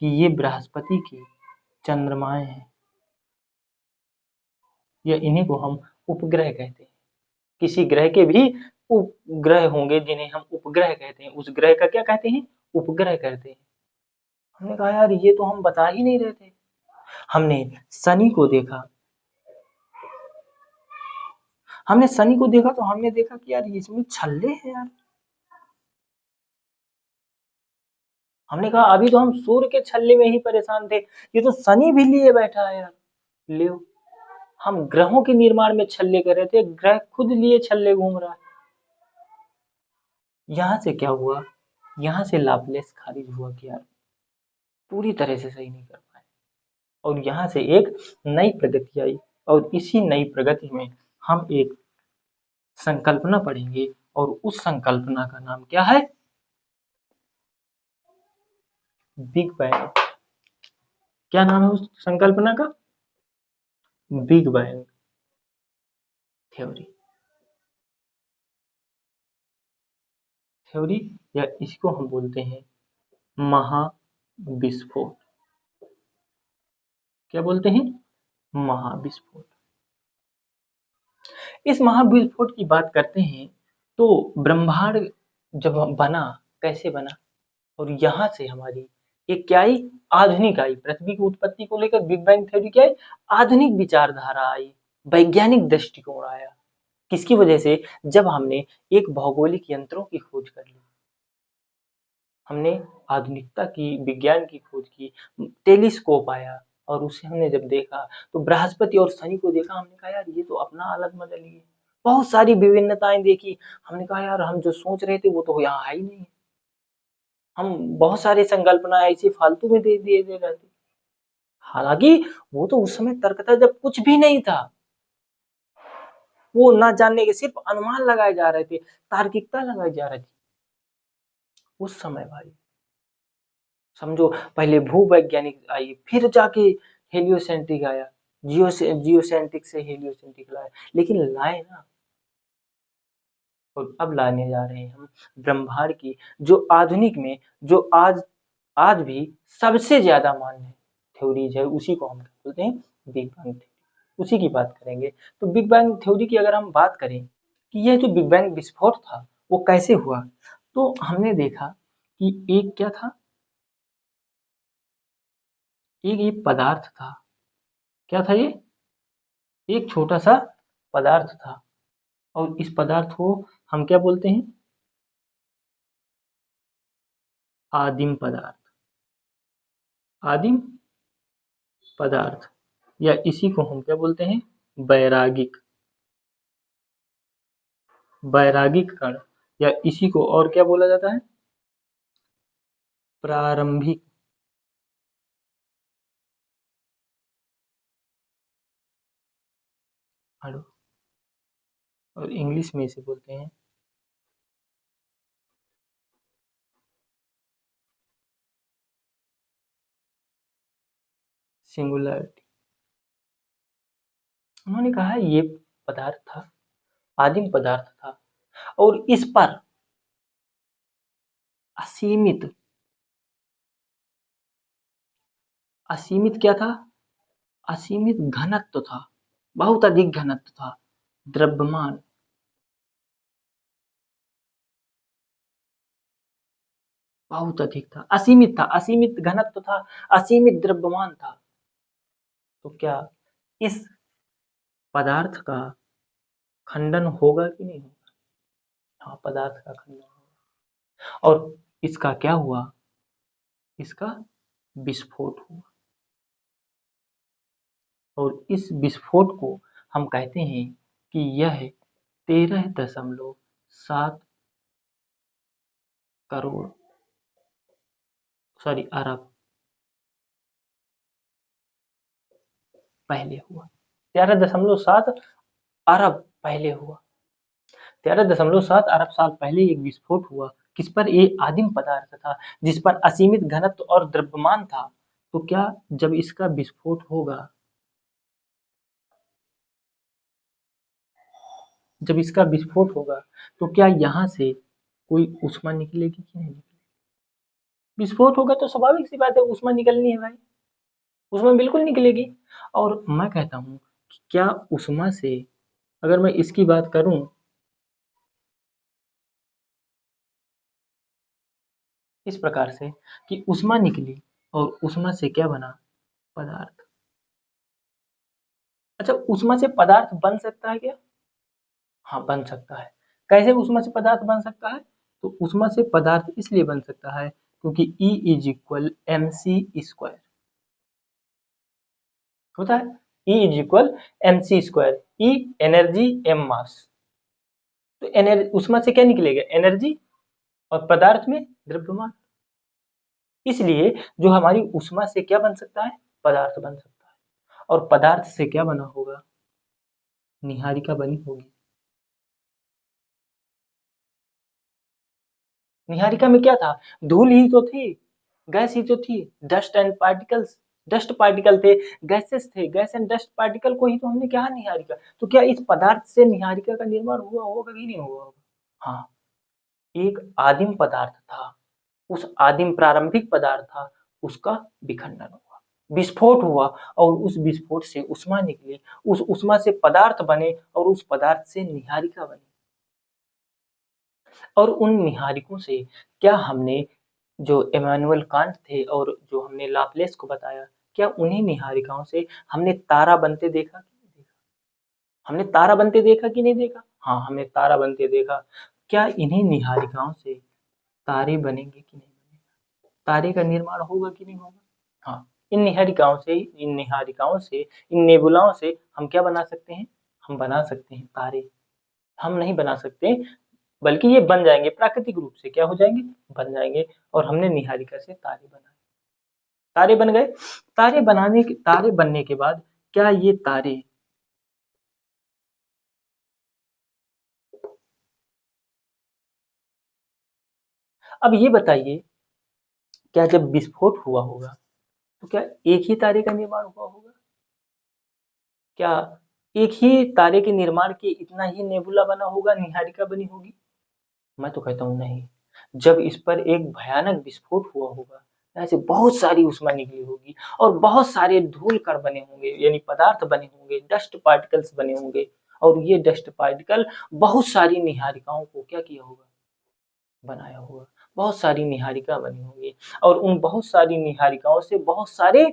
कि ये बृहस्पति की चंद्रमाएं हैं, या इन्हीं को हम उपग्रह कहते हैं। किसी ग्रह के भी उपग्रह होंगे जिन्हें हम उपग्रह कहते हैं, उस ग्रह का क्या कहते हैं, उपग्रह कहते हैं। हमने कहा यार ये तो हम बता ही नहीं रहे थे। हमने शनि को देखा, हमने शनि को देखा तो हमने देखा कि यार इसमें छल्ले हैं यार। हमने कहा अभी तो हम सूर्य के छल्ले में ही परेशान थे, ये तो शनि भी लिए बैठा है यार। ले, हम ग्रहों के निर्माण में छल्ले कर रहे थे, ग्रह खुद लिए छल्ले घूम रहा है। यहाँ से क्या हुआ, यहाँ से लाप्लास खारिज हुआ कि यार पूरी तरह से सही नहीं कर पाए, और यहाँ से एक नई प्रगति आई, और इसी नई प्रगति में हम एक संकल्पना पढ़ेंगे, और उस संकल्पना का नाम क्या है, बिग बैंग। क्या नाम है उस संकल्पना का, बिग बैंग थ्योरी, थ्योरी, या इसको हम बोलते हैं महाविस्फोट। क्या बोलते हैं, महाविस्फोट। इस महाविस्फोट की बात करते हैं तो ब्रह्मांड जब बना, कैसे बना, और यहाँ से हमारी एक क्या आई, आधुनिक आई, पृथ्वी की उत्पत्ति को लेकर बिग बैंग थ्योरी क्या आई, आधुनिक विचारधारा आई, वैज्ञानिक दृष्टिकोण आया। किसकी वजह से, जब हमने एक भौगोलिक यंत्रों की खोज कर ली, हमने आधुनिकता की, विज्ञान की खोज की, टेलीस्कोप आया, और उसे हमने जब देखा तो बृहस्पति और शनि को देखा, हमने कहा यार ये तो अपना अलग मॉडल ही है। बहुत सारी विभिन्नताएं देखी, हमने कहा यार हम जो सोच रहे थे वो तो यहाँ है ही नहीं। हम बहुत सारी संकल्पना ऐसी फालतू में दे रहे थे। हालांकि वो तो उस समय तर्क था जब कुछ भी नहीं था, वो ना जानने के सिर्फ अनुमान लगाए जा रहे थे, तार्किकता लगाई जा रही थी उस समय भाई। समझो, पहले भूवैज्ञानिक आई, फिर जाके हेलियोसेंट्रिक आया, जियोसेंट्रिक से हेलियोसेंट्रिक लाया, लेकिन लाए ना। और अब लाने जा रहे हैं हम ब्रह्मांड की जो आधुनिक में, जो आज आज भी सबसे ज्यादा मान्य थ्योरीज है, उसी को हम बोलते हैं बिग बैंग थ्योरी। उसी की बात करेंगे। तो बिग बैंग थ्योरी की अगर हम बात करें कि यह जो बिग बैंग विस्फोट था वो कैसे हुआ, तो हमने देखा कि एक क्या था, एक ये पदार्थ था। क्या था ये? एक छोटा सा पदार्थ था। और इस पदार्थ को हम क्या बोलते हैं? आदिम पदार्थ। आदिम पदार्थ, या इसी को हम क्या बोलते हैं? वैरागिक। वैरागिक कण, या इसी को और क्या बोला जाता है? प्रारंभिक। अणु। और इंग्लिश में इसे बोलते हैं सिंगुलरिटी। उन्होंने कहा ये पदार्थ था, आदिम पदार्थ था, और इस पर असीमित, असीमित क्या था? असीमित घनत्व था, बहुत अधिक घनत्व था, द्रव्यमान। बहुत अधिक था, असीमित था, असीमित घनत्व था, असीमित द्रव्यमान था। तो क्या इस पदार्थ का खंडन होगा कि नहीं होगा? हाँ, पदार्थ का खंडन होगा। और इसका क्या हुआ? इसका विस्फोट हुआ। और इस विस्फोट को हम कहते हैं कि यह 13.7 करोड़, सॉरी अरब पहले हुआ। 13.7 अरब पहले हुआ। 13.7 अरब साल पहले एक विस्फोट हुआ। किस पर? ये आदिम पदार्थ था जिस पर असीमित घनत्व और द्रव्यमान था। तो क्या जब इसका विस्फोट होगा, जब इसका विस्फोट होगा, तो क्या यहाँ से कोई ऊष्मा निकलेगी कि नहीं निकलेगी? विस्फोट होगा तो स्वाभाविक सी बात है, ऊष्मा निकलनी है भाई, ऊष्मा बिल्कुल निकलेगी। और मैं कहता हूँ कि क्या ऊष्मा से, अगर मैं इसकी बात करूं, इस प्रकार से कि ऊष्मा निकली और ऊष्मा से क्या बना? पदार्थ। अच्छा, ऊष्मा से पदार्थ बन सकता है क्या? हाँ, बन सकता है। कैसे ऊष्मा से पदार्थ बन सकता है? तो ऊष्मा से पदार्थ इसलिए बन सकता है क्योंकि E is equal M C square होता है। E is equal M C square. E energy, M mass. तो एनर्जी, ऊष्मा से क्या निकलेगा? एनर्जी। और पदार्थ में द्रव्यमान। इसलिए जो हमारी ऊष्मा से क्या बन सकता है? पदार्थ बन सकता है। और पदार्थ से क्या बना होगा? निहारिका बनी होगी। निहारिका में क्या था? धूल ही तो थी, गैस ही तो थी, dust and particles, dust particle थे, गैसेस थे, गैस एंड डस्ट पार्टिकल को ही तो हमने क्या निहारिका। तो क्या इस पदार्थ से निहारिका का निर्माण हुआ होगा कि नहीं हुआ होगा? हाँ, एक आदिम पदार्थ था, उस आदिम प्रारंभिक पदार्थ था, उसका विखंडन हुआ, विस्फोट हुआ, और उस विस्फोट से ऊष्मा निकली, उस ऊष्मा से पदार्थ बने, और उस पदार्थ से निहारिका बनी। और उन निहारिकों से क्या हमने, जो इमैनुअल कांट थे और जो हमने लाप्लेस को बताया, क्या उन्हीं निहारिकाओं से हमने तारा बनते देखा कि नहीं देखा? हमने तारा बनते देखा कि नहीं देखा? हाँ, हमने तारा बनते देखा। क्या इन्हीं निहारिकाओं से तारे बनेंगे कि नहीं बनेंगे? तारे का निर्माण होगा कि नहीं होगा? हाँ, इन निहारिकाओं से, इन नेबुलाओं से हम क्या बना सकते हैं? हम बना सकते हैं तारे। हम नहीं बना सकते, बल्कि ये बन जाएंगे, प्राकृतिक रूप से क्या हो जाएंगे? बन जाएंगे और हमने निहारिका से तारे बनाए, तारे बन गए। तारे बनने के बाद क्या ये तारे अब ये बताइए, क्या जब विस्फोट हुआ होगा तो क्या एक ही तारे का निर्माण हुआ होगा? क्या एक ही तारे के निर्माण के इतना ही नेबुला बना होगा, निहारिका बनी होगी? मैं तो कहता हूँ नहीं। जब इस पर एक भयानक विस्फोट हुआ होगा, ऐसे बहुत सारी ऊष्मा निकली होगी और बहुत सारे धूल कण बने होंगे, यानी पदार्थ बने होंगे, डस्ट पार्टिकल्स बने होंगे, और ये डस्ट पार्टिकल बहुत सारी निहारिकाओं को क्या किया होगा, बनाया होगा। बहुत सारी निहारिका बनी होंगी और उन बहुत सारी निहारिकाओं से बहुत सारे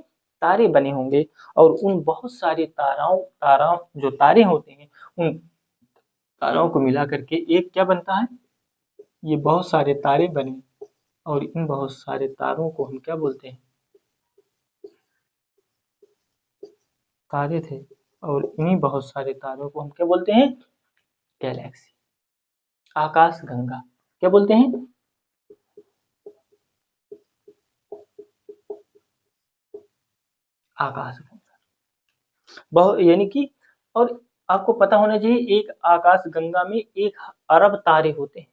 तारे बने होंगे, और उन बहुत सारे ताराओं जो तारे होते हैं, उन तारों को मिला करके एक क्या बनता है, ये बहुत सारे तारे बने, और इन बहुत सारे तारों को हम क्या बोलते हैं, तारे थे, और इन्हीं बहुत सारे तारों को हम क्या बोलते हैं, गैलेक्सी, आकाश गंगा। क्या बोलते हैं? आकाश गंगा। बहुत, यानी कि, और आपको पता होना चाहिए एक आकाश गंगा में 1 अरब तारे होते हैं।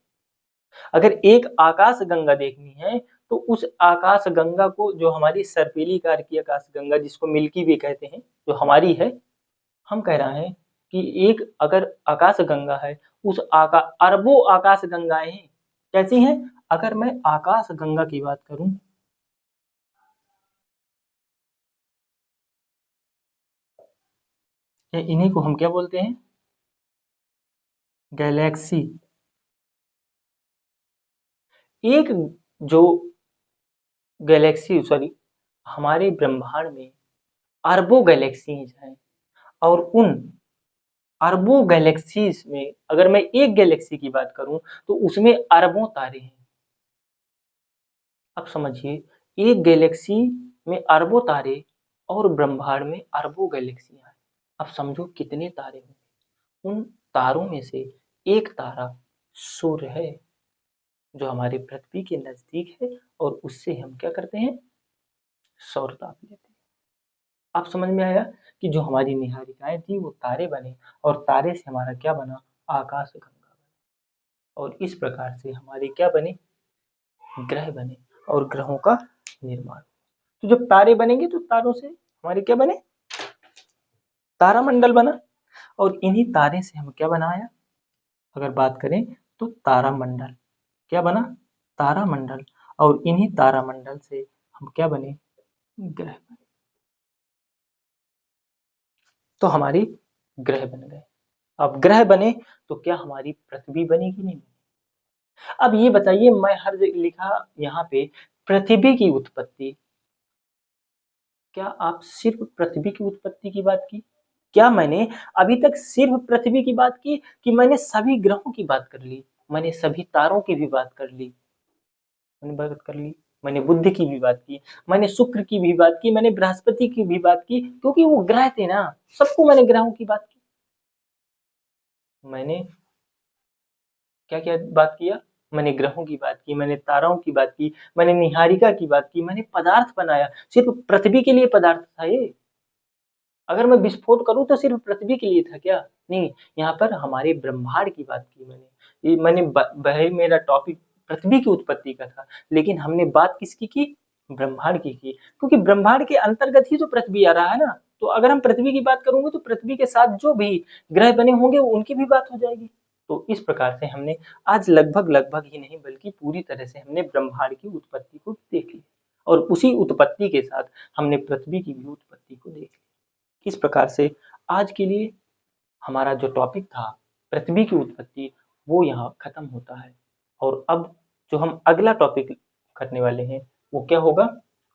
अगर एक आकाश गंगा देखनी है तो उस आकाश गंगा को, जो हमारी सर्पीली कार की आकाश गंगा जिसको मिल्की वे कहते हैं, जो हमारी है, हम कह रहे हैं कि एक अगर आकाश गंगा है, उस अरबों आकाश गंगाएं हैं। कैसी हैं? अगर मैं आकाश गंगा की बात करूं, इन्हीं को हम क्या बोलते हैं, गैलेक्सी। एक जो गैलेक्सी, सॉरी, हमारे ब्रह्मांड में अरबों गैलेक्सीज हैं, और उन अरबों गैलेक्सीज में अगर मैं एक गैलेक्सी की बात करूं तो उसमें अरबों तारे हैं। अब समझिए, एक गैलेक्सी में अरबों तारे और ब्रह्मांड में अरबों गैलेक्सियां हैं। अब समझो कितने तारे होंगे। उन तारों में से एक तारा सूर्य है, जो हमारे पृथ्वी के नजदीक है, और उससे हम क्या करते हैं, सौर ताप लेते हैं। अब समझ में आया कि जो हमारी निहारिकाएं थी वो तारे बने, और तारे से हमारा क्या बना, आकाश गंगा बना, और इस प्रकार से हमारे क्या बने, ग्रह बने, और ग्रहों का निर्माण। तो जब तारे बनेंगे तो तारों से हमारे क्या बने, तारामंडल बना, और इन्हीं तारे से हम क्या बनाया, अगर बात करें तो तारामंडल। क्या बना, तारामंडल, और इन्हीं तारामंडल से हम क्या बने, ग्रह बने। तो हमारी ग्रह बन गए। अब ग्रह बने तो क्या हमारी पृथ्वी बनेगी, नहीं? अब ये बताइए, मैं हर जगह लिखा यहाँ पे पृथ्वी की उत्पत्ति, क्या आप सिर्फ पृथ्वी की उत्पत्ति की बात की? क्या मैंने अभी तक सिर्फ पृथ्वी की बात की, कि मैंने सभी ग्रहों की बात कर ली, मैंने सभी तारों की भी बात कर ली, मैंने बात कर ली, मैंने बुध की भी बात की, मैंने शुक्र की भी बात की, मैंने बृहस्पति की भी बात की, क्योंकि वो ग्रह थे ना, सबको मैंने ग्रहों की बात की। मैंने क्या क्या बात किया, मैंने ग्रहों की बात की, मैंने ताराओं की बात की, मैंने निहारिका की बात की, मैंने पदार्थ बनाया। सिर्फ पृथ्वी के लिए पदार्थ था ये? अगर मैं विस्फोट करूं तो सिर्फ पृथ्वी के लिए था क्या? नहीं, यहाँ पर हमारे ब्रह्मांड की बात की मैंने। ये मैंने भाई मेरा टॉपिक पृथ्वी की उत्पत्ति का था, लेकिन हमने बात किसकी की, ब्रह्मांड की, क्योंकि ब्रह्मांड के अंतर्गत ही तो पृथ्वी आ रहा है ना। तो अगर हम पृथ्वी की बात करूंगे तो पृथ्वी के साथ जो भी ग्रह बने होंगे उनकी भी बात हो जाएगी। तो इस प्रकार से हमने आज लगभग लगभग ही नहीं बल्कि पूरी तरह से हमने ब्रह्मांड की उत्पत्ति को देख लिया, और उसी उत्पत्ति के साथ हमने पृथ्वी की भी उत्पत्ति को देख लिया। इस प्रकार से आज के लिए हमारा जो टॉपिक था पृथ्वी की उत्पत्ति, वो यहाँ खत्म होता है। और अब जो हम अगला टॉपिक करने वाले हैं वो क्या होगा,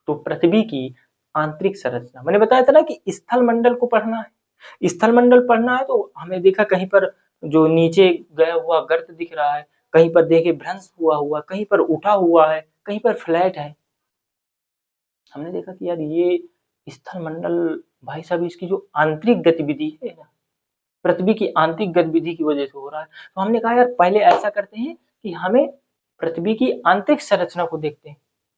तो पृथ्वी की आंतरिक संरचना। मैंने बताया था ना कि स्थल मंडल को पढ़ना है, स्थल मंडल पढ़ना है तो हमें देखा कहीं पर जो नीचे गया हुआ गर्त दिख रहा है, कहीं पर देखे भ्रंश हुआ हुआ, कहीं पर उठा हुआ है, कहीं पर फ्लैट है। हमने देखा कि यार ये स्थल मंडल, भाई साहब, इसकी जो आंतरिक गतिविधि है ना, पृथ्वी की आंतरिक गतिविधि की वजह से हो रहा है। तो हमने कहा यार पहले ऐसा करते हैं कि हमें पृथ्वी की आंतरिक संरचना को देखते हैं।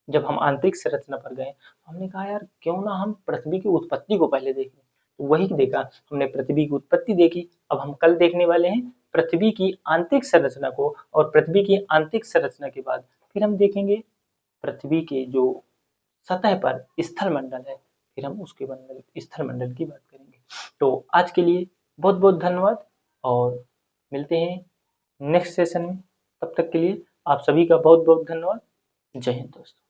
जब हम आंतरिक संरचना पर गए, हमने कहा यार क्यों ना हम पृथ्वी की उत्पत्ति को पहले देखें। तो वही देखा, हमने पृथ्वी की उत्पत्ति देखी। अब हम कल देखने वाले हैं पृथ्वी की आंतरिक संरचना को, और पृथ्वी की आंतरिक संरचना के बाद फिर हम देखेंगे पृथ्वी के जो सतह पर स्थल मंडल है, फिर हम उसके स्थल मंडल की बात करेंगे। तो आज के लिए बहुत बहुत धन्यवाद, और मिलते हैं नेक्स्ट सेशन में। तब तक के लिए आप सभी का बहुत बहुत धन्यवाद। जय हिंद दोस्तों।